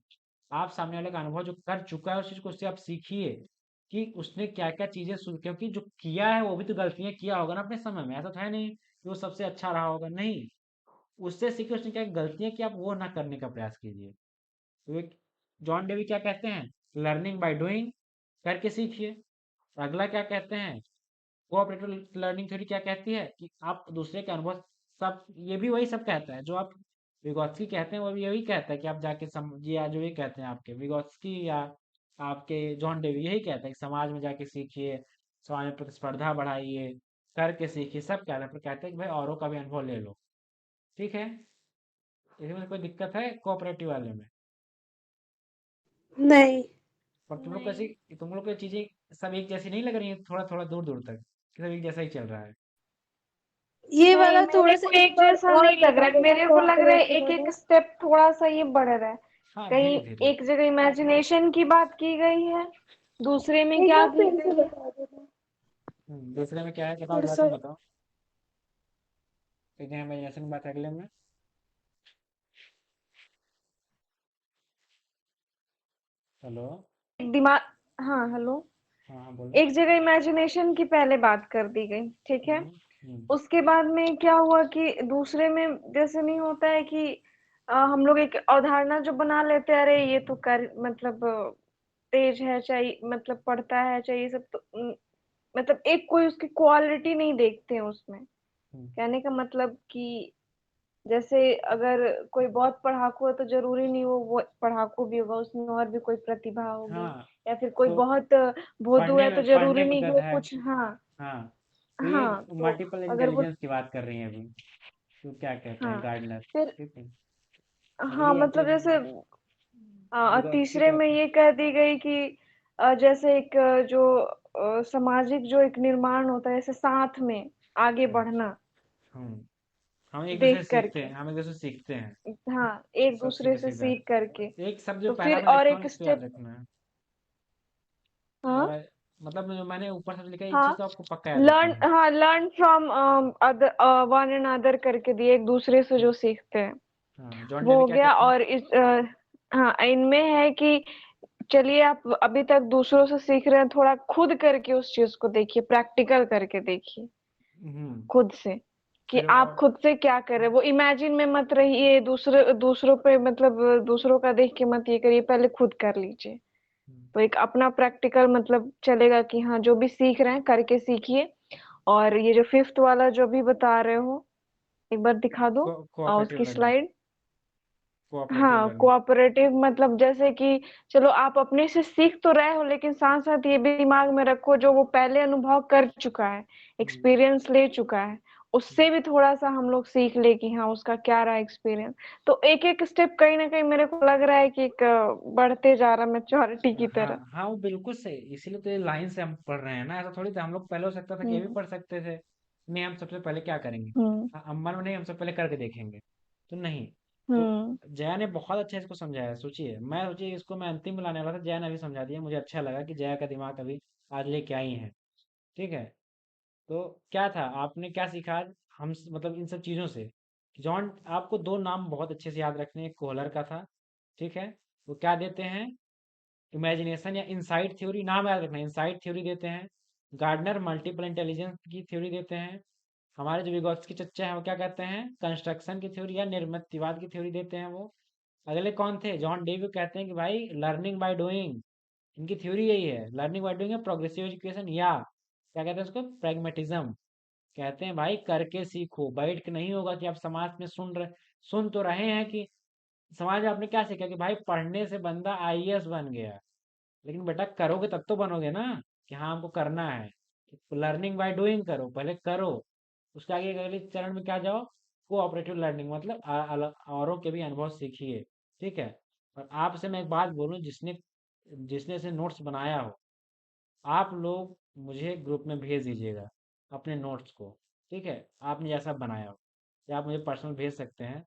आप सामने वाले का अनुभव जो कर चुका है उस चीज को, उससे आप सीखिए कि उसने क्या क्या चीजें क्योंकि जो किया है वो भी तो गलतियां किया होगा ना अपने समय में, ऐसा तो है नहीं कि वो सबसे अच्छा रहा होगा, नहीं। उससे सीखिए उसने क्या गलतियां की, आप वो ना करने का प्रयास कीजिए। तो एक जॉन डेवी क्या कहते हैं, लर्निंग बाय डूइंग, करके सीखिए। अगला क्या कहते हैं, कोऑपरेटिव लर्निंग थ्योरी क्या कहती है कि आप दूसरे के अनुभव, सब ये भी वही सब कहता है जो आप विगोत्स्की कहते हैं, वो भी यही कहता है कि आप जाके समझिए, या जो ये कहते हैं आपके विगोत्स्की या आपके जॉन डेवी यही कहता है कि समाज में जाके सीखिए, समाज में प्रतिस्पर्धा बढ़ाइए, करके सीखिए, सब कहते हैं, पर कहते हैं कि भाई औरों का भी अनुभव ले लो। ठीक है, इसमें कोई दिक्कत है कोऑपरेटिव वाले में? नहीं, पर तुम लोग नहीं। कैसी, तुम लोग की चीजें सब एक जैसी नहीं लग रही है, थोड़ा थोड़ा दूर दूर तक कि सब एक जैसा ही चल रहा है? ये नहीं, वाला मेरे थोड़ा को सा इस एक बार जैसा और नहीं लग रहा है, ज्यादा मेरे को लग रहा है कोऑपरेटिव एक हो एक गया। स्टेप थोड़ा सा ये बढ़ रहा है। हाँ, कहीं धीरे धीरे। एक जगह इमेजिनेशन की बात की गई है, दूसरे में एक क्या बार की फिर से गई है। बता देना। दूसरे में क्या है, बताओ फिर जरा, से। तुम बताओ। इमेजिनेशन की बात है अगले में। हेलो। एक दिमाग, हाँ हेलो। हाँ हाँ, बोलो। एक जगह इमेजिनेशन की पहले बात कर दी गई, ठीक है। हम्म। उसके बाद में क्या हुआ कि दूसरे में जैसे नहीं होता है कि हम लोग एक अवधारणा जो बना लेते हैं, अरे ये तो कर मतलब तेज है, चाहे मतलब पढ़ता है, चाहे ये सब तो मतलब एक कोई उसकी क्वालिटी नहीं देखते हैं उसमें। हम्म। कहने का मतलब कि जैसे अगर कोई बहुत पढ़ाकू है तो जरूरी नहीं वो पढ़ाकू भी होगा, उसमें और भी कोई प्रतिभा होगी। हाँ, या फिर कोई तो बहुत भोदू है तो जरूरी पढ़ने में नहीं कि वो गधा है। कुछ, हाँ। हाँ, तो ये हाँ तो मल्टीपल अगर वो, इंटेलिजेंस की बात कर रही हैं अभी, तो क्या कहते हैं हाँ गार्डनर? फिर, ठीक है। हाँ अगली मतलब जैसे विगोत्सकी तीसरे में कहते हैं। ये कह दी गई कि जैसे एक जो सामाजिक जो एक निर्माण होता है, जैसे साथ में आगे हम्म। बढ़ना, हम्म। हम एक दूसरे से देख सीखते करके, हैं, हम एक दूसरे से सीखते हैं। हाँ एक सब दूसरे सीधे से सीधा। सीख करके। एक शब्द जो तो पहला फिर मैं और लिखा हूँ एक इसको याद स्टेप, रखना है। हाँ और मतलब जो मैंने ऊपर से लिखा है, एक चीज हाँ तो आपको पक्का याद लर्न, रखना है। हाँ learn from other, one and other करके दिए, एक दूसरे से जो सीखते हैं, हाँ, जॉन वो डेवी हो क्या गया। कहते हैं? और इस हाँ इनमें है कि चलिए आप अभी तक दूसरों से सीख रहे हैं, थोड़ा खुद करके उस चीज को देखिए, प्रैक्टिकल करके देखिए हम्म। खुद से, कि फिर आप और खुद से क्या कर रहे हैं। वो इमेजिन में मत रहिए, दूसरों पे मतलब दूसरों का देख के मत ये करिए, पहले खुद कर लीजिए। तो एक अपना प्रैक्टिकल मतलब चलेगा कि हाँ जो भी सीख रहे हैं करके सीखिए। और ये जो फिफ्थ वाला जो भी बता रहे हो, एक बार दिखा दो कोऑपरेटिव उसकी लर्निंग। स्लाइड। कोऑपरेटिव हाँ लर्निंग। कोऑपरेटिव मतलब जैसे कि चलो आप अपने से सीख तो रहे हो, लेकिन साथ साथ ये भी दिमाग में रखो जो वो पहले अनुभव कर चुका है, एक्सपीरियंस ले चुका है, उससे भी थोड़ा सा हम लोग सीख ले कि हाँ उसका क्या रहा एक्सपीरियंस। तो एक एक स्टेप कहीं ना कहीं मेरे को लग रहा है कि एक बढ़ते जा रहा मैच्योरिटी की हाँ तरह। हाँ, वो बिल्कुल सही, इसीलिए तो ये लाइन से हम पढ़ रहे हैं ना, ऐसा थोड़ी था। हम लोग पहले हो सकता था कि ये भी हम्म पढ़ सकते थे, नहीं हम सबसे पहले क्या करेंगे, हम्म अम्मा नहीं, हम सबसे पहले करके देखेंगे। तो नहीं। तो हम्म जया ने बहुत अच्छा इसको समझाया। सोचिए, मैं सोचिए इसको मैं अंतिम में लाने वाला था, जया ने अभी समझा दिया, मुझे अच्छा लगा कि जया का दिमाग अभी आज लेके आई है। ठीक है। तो क्या था, आपने क्या सीखा आज मतलब इन सब चीजों से? जॉन, आपको दो नाम बहुत अच्छे से याद रखने हैं। एक कोहलर का था, ठीक है, वो क्या देते हैं, इमेजिनेशन या इनसाइट थ्योरी, नाम याद रखना, इनसाइट थ्योरी देते हैं। गार्डनर मल्टीपल इंटेलिजेंस की थ्योरी देते हैं। हमारे जो विगोत्स्की चच्चा हैं वो क्या कहते हैं, कंस्ट्रक्शन की थ्योरी या निर्मितवाद की थ्योरी देते हैं वो। अगले कौन थे, जॉन डेवी कहते हैं कि भाई लर्निंग बाय डूइंग, इनकी थ्योरी यही है, लर्निंग बाय डूइंग या प्रोग्रेसिव एजुकेशन, या क्या कहते हैं उसको, प्रैग्मेटिज्म। कहते हैं भाई करके सीखो, बैठ के नहीं होगा कि आप समाज में सुन तो रहे हैं कि समाज में आपने क्या सीखा कि भाई पढ़ने से बंदा आईएएस बन गया, लेकिन बेटा करोगे तब तो बनोगे ना, कि हाँ हमको करना है। लर्निंग बाय डूइंग करो, पहले करो, उसके आगे अगले चरण में क्या जाओ, कोऑपरेटिव लर्निंग, मतलब औरों के भी अनुभव सीखिए। ठीक है। और आपसे मैं एक बात बोलूं, जिसने जिसने से नोट्स बनाया हो, आप लोग मुझे ग्रुप में भेज दीजिएगा अपने नोट्स को। ठीक है, आपने जैसा बनाया हो, या आप मुझे पर्सनल भेज सकते हैं,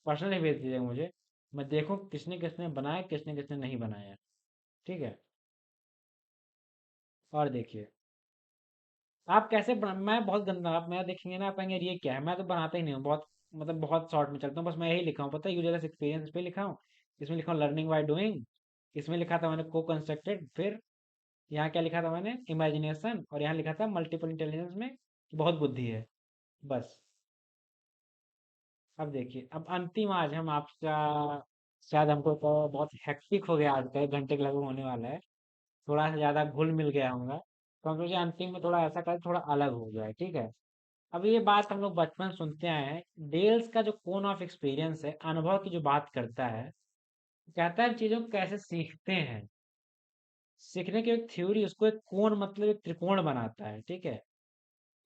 पर्सनली भेज दीजिएगा मुझे, मैं देखूं किसने किसने बनाया, किसने किसने नहीं बनाया। ठीक है। और देखिए, आप कैसे मैं बहुत गंदा, आप मैं देखेंगे ना, आप कहेंगे ये क्या है, मैं तो बनाता ही नहीं हूँ, बहुत मतलब बहुत शॉर्ट में चलता हूँ, बस मैं यही लिखा हूँ, पता है, यूजर एक्सपीरियंस पे लिखा हूँ। इसमें लिखा हूँ लर्निंग बाय डूइंग, इसमें लिखा था मैंने को कंस्ट्रक्टेड, फिर यहाँ क्या लिखा था मैंने, इमेजिनेशन, और यहाँ लिखा था मल्टीपल इंटेलिजेंस में बहुत बुद्धि है, बस। अब देखिए, अब अंतिम आज हम आपका, शायद हमको तो बहुत हेक्टिक हो गया, आज का 1 घंटे के लगभग होने वाला है, थोड़ा सा ज्यादा घुल मिल गया होगा, तो हम सोचे अंतिम में थोड़ा ऐसा कर, थोड़ा अलग हो जाए। ठीक है। अब ये बात हम लोग बचपन सुनते आए हैं, डेल्स का जो कोन ऑफ एक्सपीरियंस है, अनुभव की जो बात करता है, कहता है चीजों को कैसे सीखते हैं। सीखने की एक थ्योरी, उसको एक कोण मतलब एक त्रिकोण बनाता है, ठीक है।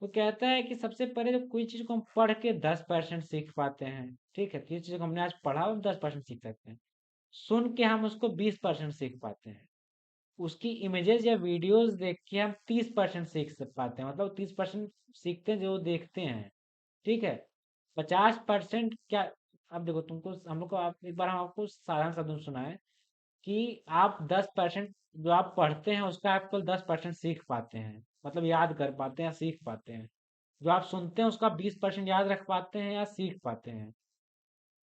वो कहता है कि सबसे पहले तो कोई चीज को हम पढ़ के 10% सीख पाते हैं, ठीक है। किसी चीज को हमने आज पढ़ा हम 10% सीख सकते हैं। सुन के हम उसको 20% सीख पाते हैं। उसकी इमेजेस या वीडियोस देख के हम 30% पाते हैं, मतलब 30% सीखते हैं जो देखते हैं, ठीक है। 50% क्या, अब देखो तुमको हम लोग को, आप एक बार हम आपको साधारण शब्दों में सुनाए कि आप 10% जो आप पढ़ते हैं उसका आप केवल 10% सीख पाते हैं, मतलब याद कर पाते हैं या सीख पाते हैं। जो आप सुनते हैं उसका 20% याद रख पाते हैं या सीख पाते हैं।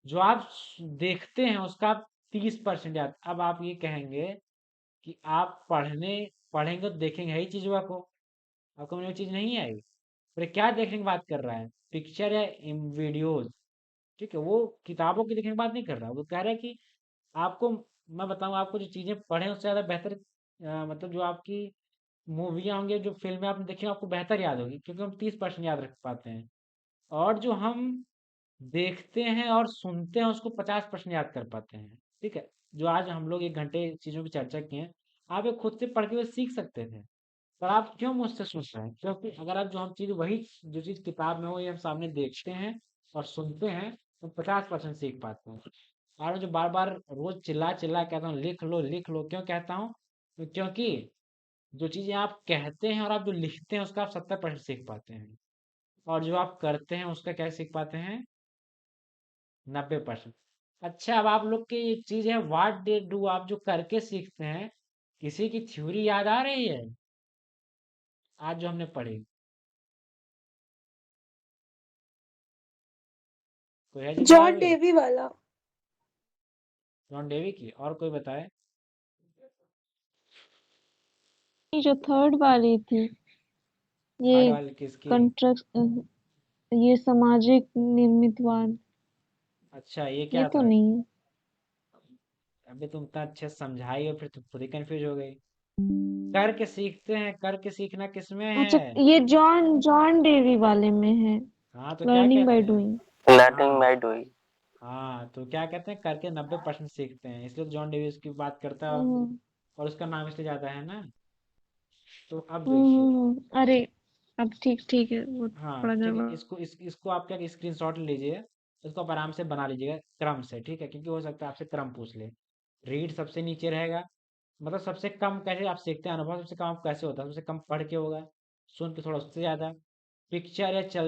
जो आप देखते हैं उसका आप 30% याद। अब आप ये कहेंगे कि आप पढ़ेंगे तो देखेंगे ही चीजों को, आपको मेरी चीज नहीं आएगी। पर क्या देखने की बात कर रहा है, पिक्चर या वीडियोज, ठीक है। वो किताबों की देखने की बात नहीं कर रहा, वो कह रहा है कि आपको, मैं बताऊं आपको, जो चीजें पढ़े उससे ज्यादा बेहतर, मतलब जो आपकी मूवियाँ होंगी, जो फिल्में आपने देखी आपको बेहतर याद होगी, क्योंकि हम 30% याद रख पाते हैं। और जो हम देखते हैं और सुनते हैं उसको 50% याद कर पाते हैं, ठीक है। जो आज हम लोग 1 घंटे चीजों की चर्चा किए हैं, आप ये खुद से पढ़ के वो सीख सकते थे। पर आप क्यों मुझसे सुन रहे हैं? क्योंकि अगर आप जो हम चीज वही जो चीज किताब में हो ये हम सामने देखते हैं और सुनते हैं तो 50% सीख पाते हैं। और जो बार बार रोज चिल्ला चिल्ला कहता हूँ लिख लो, क्यों कहता हूँ? क्योंकि जो चीजें आप कहते हैं और आप जो लिखते हैं उसका आप 70% सीख पाते हैं, और जो आप करते हैं उसका क्या सीख पाते हैं? 90%। अच्छा, अब आप लोग की एक चीज है व्हाट दे डू, आप जो करके सीखते हैं, किसी की थ्योरी याद आ रही है आज जो हमने पढ़ी? कोई है जिसको याद जॉन है? डेवी वाला। जॉन डेवी की, और कोई बताए? ये जो थर्ड वाली थी, थर्ड ये वाली किसकी? कंट्रक्ट, ये सामाजिक निर्मितवाद, अच्छा, ये ये क्या तो था? नहीं है। अभी तुम इतना अच्छे से समझाई हो फिर तुम खुद ही कंफ्यूज हो गई। करके सीखते हैं, करके सीखना किसमें अच्छा, है? ये जॉन जॉन डेवी वाले में है, हाँ तो क्या लर्निंग कहते बाय हैं? डूइंग। लर्निंग हाँ बाय डूइंग। हाँ, तो क्या कहते हैं, करके 90% सीखते हैं, इसलिए तो जॉन डेविस की बात करता है। हम्म और उसका नाम इसलिए ज्यादा है ना। तो अब देखिए, अरे, अब ठीक ठीक है, वो हाँ थोड़ा ठीक है, गड़बड़। इसको आप क्या स्क्रीनशॉट लीजिए, इसको आप आराम से बना लीजिएगा क्रम से, ठीक है। क्योंकि हो सकता है आपसे क्रम पूछ ले। रीड सबसे नीचे रहेगा, मतलब सबसे कम कैसे आप सीखते हैं, अनुभव सबसे कम आप कैसे होता है? सबसे कम पढ़ के होगा, सुन के थोड़ा उससे ज्यादा, पिक्चर या क्या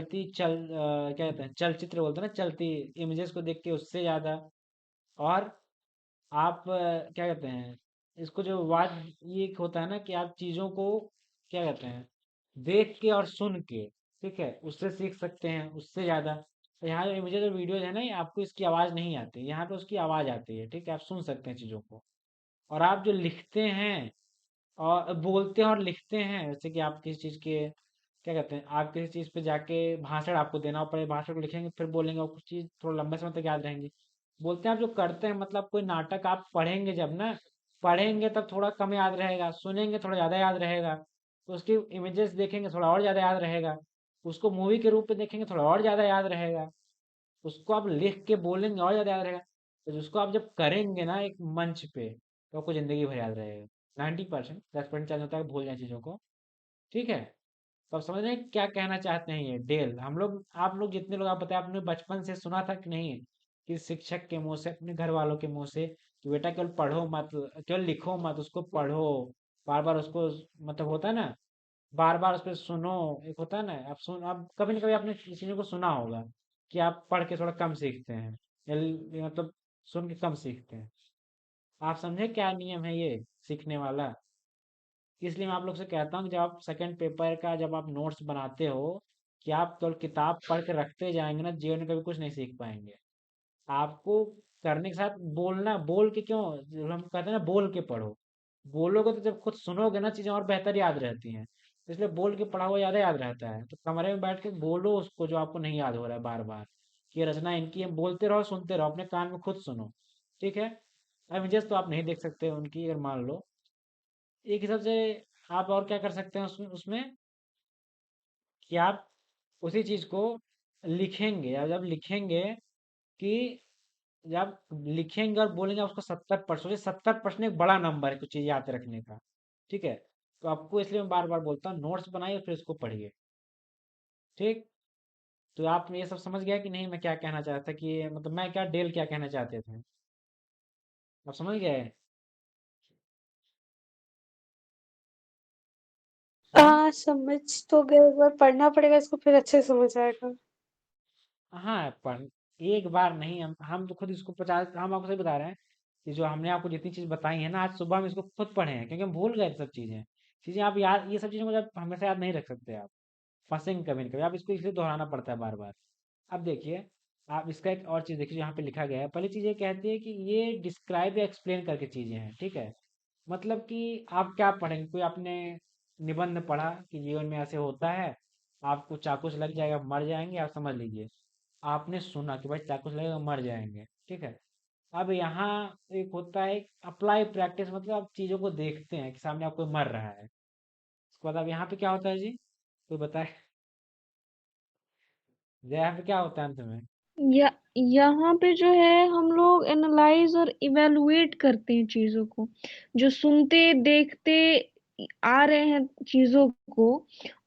कहते हैं, चलचित्र बोलते हैं ना, चलती इमेजेस को देख के उससे ज्यादा। और आप क्या कहते हैं, इसको जो वाच, ये एक होता है ना कि आप चीजों को क्या कहते हैं, देख के और सुन के, ठीक है, उससे सीख सकते हैं उससे ज्यादा। तो यहाँ जो इमेजेस और वीडियोज है ना, ये आपको इसकी आवाज नहीं आती, यहाँ पे उसकी आवाज आती है, ठीक है। आप सुन सकते हैं चीजों को। और आप जो लिखते हैं और बोलते हैं और लिखते हैं, जैसे कि आप किसी चीज के क्या कहते हैं, आप किसी चीज पे जाके भाषण आपको देना पड़े, भाषण को लिखेंगे फिर बोलेंगे और कुछ चीज थोड़ा लंबे समय तक याद रहेंगी। बोलते हैं आप जो करते हैं, मतलब कोई नाटक आप पढ़ेंगे जब ना, पढ़ेंगे तब थोड़ा कम याद रहेगा, सुनेंगे थोड़ा ज्यादा याद रहेगा, तो उसकी इमेजेस देखेंगे थोड़ा और ज्यादा याद रहेगा, उसको मूवी के रूप में देखेंगे थोड़ा और ज्यादा याद रहेगा, उसको आप लिख के बोलेंगे और ज्यादा याद रहेगा। तो जिसको आप जब करेंगे ना एक मंच पे, तो आपको जिंदगी भर याद रहेगा। 90%, 10% चांस होता है कि भूल जाए चीजों को, ठीक है। तो आप समझ रहे हैं क्या कहना चाहते हैं ये डेल? हम लोग, आप लोग जितने लोग, आप बताए आपने बचपन से सुना था कि नहीं, कि शिक्षक के मुंह से, अपने घर वालों के मुंह से, कि बेटा केवल पढ़ो मत, केवल लिखो मत, उसको पढ़ो, बार बार उसको, मतलब होता है ना, बार बार उस पर सुनो। एक होता है ना, आप कभी ना कभी आपने किसी चीजों को सुना होगा कि आप पढ़ के थोड़ा कम सीखते हैं, या मतलब सुन के कम सीखते हैं। आप समझे क्या नियम है ये सीखने वाला? इसलिए मैं आप लोग से कहता हूँ कि जब आप सेकंड पेपर का जब आप नोट्स बनाते हो, कि आप केवल किताब पढ़ के रखते जाएंगे ना, जीवन में कभी कुछ नहीं सीख पाएंगे। आपको करने के साथ बोलना, बोल के क्यों, जब हम कहते हैं ना बोल के पढ़ो, बोलोगे तो जब खुद सुनोगे ना चीजें और बेहतर याद रहती हैं। इसलिए बोल के पढ़ा हुआ ज्यादा याद रहता है। तो कमरे में बैठ के बोलो उसको जो आपको नहीं याद हो रहा है बार बार, कि ये रचना इनकी है, बोलते रहो सुनते रहो, अपने कान में खुद सुनो, ठीक है। अब इमेजेस तो आप नहीं देख सकते उनकी, अगर मान लो एक हिसाब से, आप और क्या कर सकते हैं उसमें कि आप उसी चीज को लिखेंगे, या जब लिखेंगे कि जब लिखेंगे और बोलेंगे, उसको 70%, 70% एक बड़ा नंबर है कुछ चीज याद रखने का। ठीक है? तो आपको इसलिए मैं बार-बार बोलता हूँ नोट्स बनाइए फिर इसको पढ़िए, ठीक? तो आप ये सब समझ गया कि नहीं मैं क्या कहना चाहता था कि मतलब मैं क्या डेल क्या कहना चाहते थे? आप समझ गए? हुँ? हाँ, समझ तो गए, एक बार पढ़ना पड़ेगा इसको फिर अच्छे से समझ आएगा। हाँ, पर एक बार नहीं हम तो खुद इसको 50 हम आपको सही बता रहे हैं कि जो हमने आपको जितनी चीज़ बताई है ना आज सुबह हम इसको खुद पढ़े हैं क्योंकि हम भूल गए सब चीज़ें। चीज़ें आप याद ये सब चीज़ें को आप हमेशा याद नहीं रख सकते आप। फँसेंगे कभी न कभी। आप इसको इसलिए दोहराना पड़ता है बार-बार। अब देखिए, आप इसका एक और चीज़ देखिए यहाँ पे लिखा गया है। पहली चीज़ ये कहती है कि ये डिस्क्राइब या एक्सप्लेन करके चीज़ें हैं, ठीक है? मतलब कि आप क्या पढ़ेंगे? कोई आपने निबंध पढ़ा कि जीवन में ऐसे होता है, आपको चाकू से लग जाएगा, मर जाएँगे, आप समझ लीजिए। आपने सुना कि भाई चाकू से लगेगा, मर जाएँगे, ठीक है? अब यहाँ एक होता है अप्लाई प्रैक्टिस मतलब आप चीज़ों को देखते हैं कि सामने आप कोई मर रहा है। उसके बाद अब यहाँ पे क्या होता है जी? कोई बताए? यहाँ पे क्या होता है अंत में? या यहाँ पे जो है हम लोग एनालाइज और इवेलुएट करते हैं चीजों को, जो सुनते देखते आ रहे हैं चीजों को,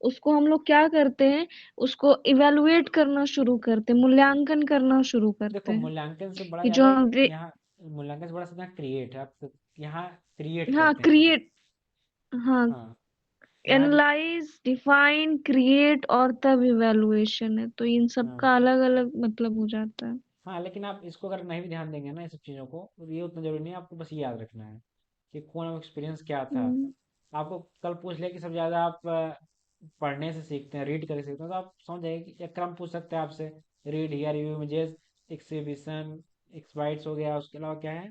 उसको हम लोग क्या करते हैं, उसको इवेलुएट करना शुरू करते हैं, मूल्यांकन करना शुरू करते देखो हैं मूल्यांकन से बड़ा कि जो ज़्यादा हम यहाँ मूल्यांकन से बड़ा सीधा क्रिएट है। आप यहाँ क्रिएट हाँ करते हैं चीज़ें। क्रिएट, हाँ हाँ, यहाँ जो एनालाइज डिफाइन क्रिएट और तब इवेलुएशन है, तो इन सब हाँ का अलग अलग मतलब हो जाता है। हाँ, लेकिन आप इसको अगर नहीं भी ध्यान देंगे ना ये सब चीज़ों को तो ये उतना ज़रूरी नहीं है, आपको बस ये याद रखना है कि कौन एक्सपीरियंस क्या था। हम्म। आपको कल पूछ लिया कि सबसे ज़्यादा आप पढ़ने से सीखते हैं रीड करके सीखते हैं तो आप समझ जाइए कि एक क्रम पूछ सकते हैं आपसे read here you images exhibition exhibits हो गया उसके अलावा क्या है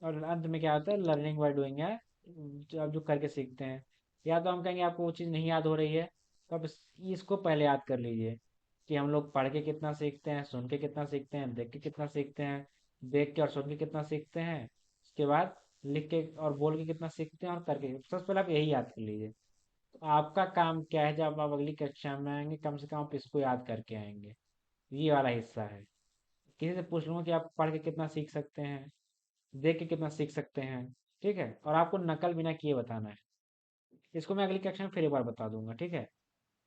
और अंत में क्या होता है लर्निंग बाय डूइंग है जो आप जो करके सीखते हैं या तो हम कहेंगे आपको वो चीज़ नहीं याद हो रही है तो आप इसको पहले याद कर लीजिए कि हम लोग पढ़ के कितना सीखते हैं सुन के कितना सीखते हैं देख के कितना सीखते हैं देख के और सुन के कितना सीखते हैं उसके बाद लिख के और बोल के कितना सीखते हैं और करके सबसे पहले आप यही याद कर लीजिए तो आपका काम क्या है जब आप अगली कक्षा में आएंगे कम से कम आप इसको याद करके आएंगे ये वाला हिस्सा है किसी से पूछ लूंगा कि आप पढ़ के कितना सीख सकते हैं देख के कितना सीख सकते हैं ठीक है और आपको नकल बिना किए बताना है इसको मैं अगली कक्षा में फिर एक बार बता दूंगा ठीक है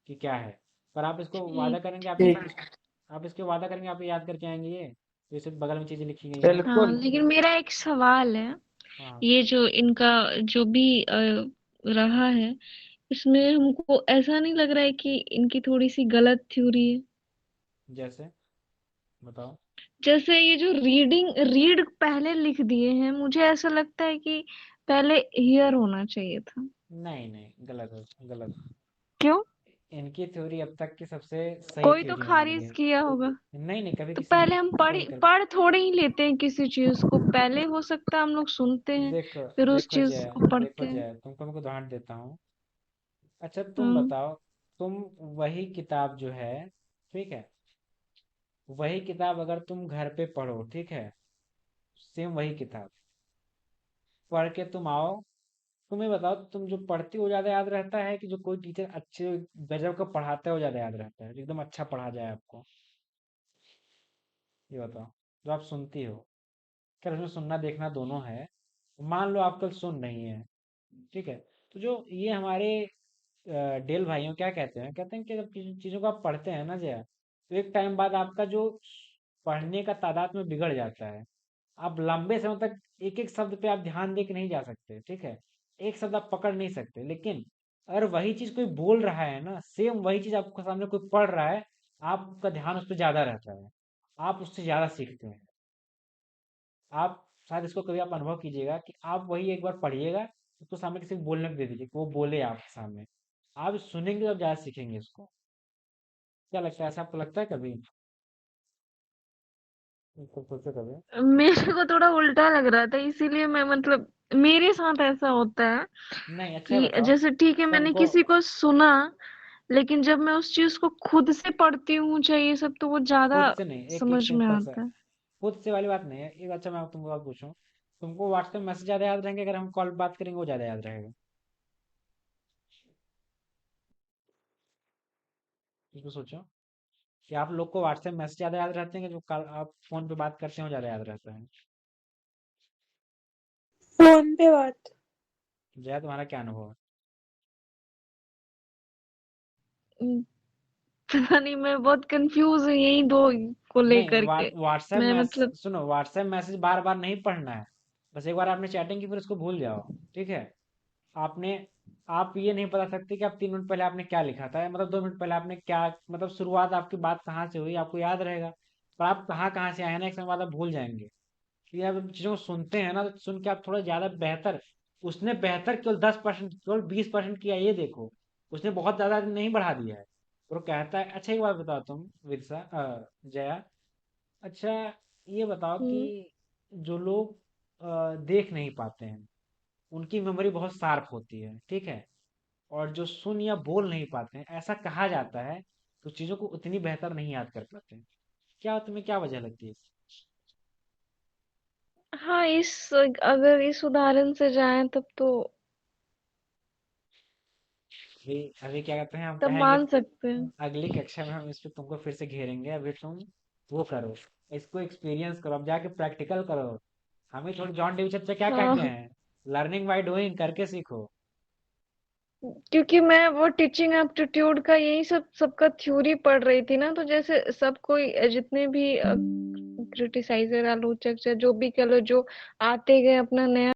कि क्या है पर आप इसको वादा ठीक। करेंगे ठीक। आप इसके वादा करेंगे आप ये याद करके आएंगे ये जैसे बगल में चीजें लिखी गई हैं हाँ बिल्कुल। लेकिन मेरा एक सवाल है, हाँ ये जो इनका जो भी रहा है, इसमें हमको ऐसा नहीं लग रहा है कि इनकी थोड़ी सी गलत थ्योरी है? जैसे बताओ जैसे ये जो रीड पहले लिख दिए हैं, मुझे ऐसा लगता है कि पहले हियर होना चाहिए था। नहीं नहीं गलत है गलत क्यों? इनकी थ्योरी अब तक की सबसे सही कोई तो थ्योरी मानी खारिज गई किया होगा। नहीं नहीं कभी तो किसी ने पहले हम कोई पढ़ थोड़े ही लेते हैं किसी चीज को, पहले हो सकता है हम लोग सुनते हैं देखो फिर उस देखो चीज जय को देखो पढ़ते हैं। जय तुमको मैं उदाहरण देता हूँ अच्छा तुम हम्म। बताओ तुम वही किताब जो है ठीक है वही किताब अगर तुम घर पे पढ़ो ठीक है सेम वही किताब पढ़ के तुम आओ तुम्हें बताओ तुम जो पढ़ती हो ज्यादा याद रहता है कि जो कोई टीचर अच्छे गजब का पढ़ाता है वो ज्यादा याद रहता है एकदम अच्छा पढ़ा जाए आपको ये बताओ जो आप सुनती हो क्या उसमें सुनना देखना दोनों है मान लो आप कल सुन रही हैं ठीक है तो जो ये हमारे डेल भाइयों क्या कहते हैं कि जब चीजों को आप पढ़ते हैं ना जया तो एक टाइम बाद आपका जो पढ़ने का तादाद में बिगड़ जाता है आप लंबे समय तक एक एक शब्द पे आप ध्यान दे के नहीं जा सकते ठीक है एक शब्द आप पकड़ नहीं सकते लेकिन अगर वही चीज कोई बोल रहा है ना सेम वही चीज आपके सामने कोई पढ़ रहा है आपका ध्यान उस पर ज्यादा रहता है आप उससे ज्यादा सीखते हैं आप शायद इसको कभी आप अनुभव कीजिएगा कि आप वही एक बार पढ़िएगा उसको सामने किसी को बोलने को दे दीजिए कि वो बोले आपके सामने आप सुनेंगे तो ज्यादा सीखेंगे इसको क्या लगता है ऐसा आपको लगता है कभी इसको सोचो कभी मेरे को थोड़ा उल्टा लग रहा था, इसीलिए मैं मतलब मेरे साथ ऐसा होता है नहीं अच्छा ये कि बताओ जैसे ठीक है मैंने तुमको किसी को सुना, लेकिन जब मैं उस चीज को खुद से पढ़ती हूँ चाहे ये सब, तो वो ज्यादा खुद से नहीं एक एक समझ में सिंपल सा आता है। खुद से वाली बात नहीं है एक अच्छा मैं तुमको बात पूछूं तुमको व्हाट्सएप मैसेज ज्यादा याद रहेंगे अगर हम कॉल बात करेंगे वो ज्यादा याद रहेगा इसको सोचो कि आप लोग को व्हाट्सएप मैसेज ज्यादा याद रहते हैं कि जो कॉल आप फोन पे बात करते हो ज्यादा याद रहता है फोन पे बात। जया तुम्हारा क्या अनुभव है? पता नहीं, मैं बहुत कंफ्यूज हूँ यही दो को नहीं, लेकर के। व्हाट्सएप मैं मैसेज मतलब सुनो, व्हाट्सएप मैसेज बार बार नहीं पढ़ना है। बस एक बार आपने चैटिंग की फिर उसको भूल जाओ। ठीक है। आपने आप ये नहीं बता सकते कि आप 3 मिनट पहले आपने क्या लिखा था, मतलब 2 मिनट पहले आपने क्या, मतलब शुरुआत आपकी बात कहाँ से हुई आपको याद रहेगा, पर आप कहाँ कहाँ से आए हैं ना, एक समय बाद आप भूल जाएंगे। कि आप जब चीज़ों को सुनते हैं ना, तो सुन के आप थोड़ा ज़्यादा बेहतर, उसने बेहतर केवल 10%, केवल 20% किया, ये देखो। उसने बहुत ज़्यादा नहीं बढ़ा दिया है। और वो कहता है, अच्छा एक बात बताओ तुम विरसा, जया, अच्छा ये बताओ कि हम्म, जो लोग देख नहीं पाते हैं, उनकी मेमोरी बहुत शार्प होती है, ठीक है। और जो सुन या बोल नहीं पाते हैं, ऐसा कहा जाता है, तो चीज़ों को उतनी बेहतर नहीं याद कर पाते हैं। क्या तुम्हें क्या वजह लगती है इसकी? हाँ, इस अगर इस उदाहरण से जाएं तब तो अभी अभी क्या कहते हैं, हम तब कहेंगे, मान सकते हैं। अगली कक्षा में हम इस पे तुमको फिर से घेरेंगे। अभी तुम वो करो, इसको एक्सपीरियंस करो, अब जाके प्रैक्टिकल करो। हमें थोड़ी, जॉन डीवी चर्चा क्या कहते हाँ, हैं, लर्निंग बाय डूइंग, करके सीखो। क्योंकि मैं वो टीचिंग एप्टीट्यूड का यही सबका थ्योरी पढ़ रही थी ना, तो जैसे सब कोई जितने भी क्रिटिसाइजर, आलोचक या जो भी कह लो, जो आते गए अपना नया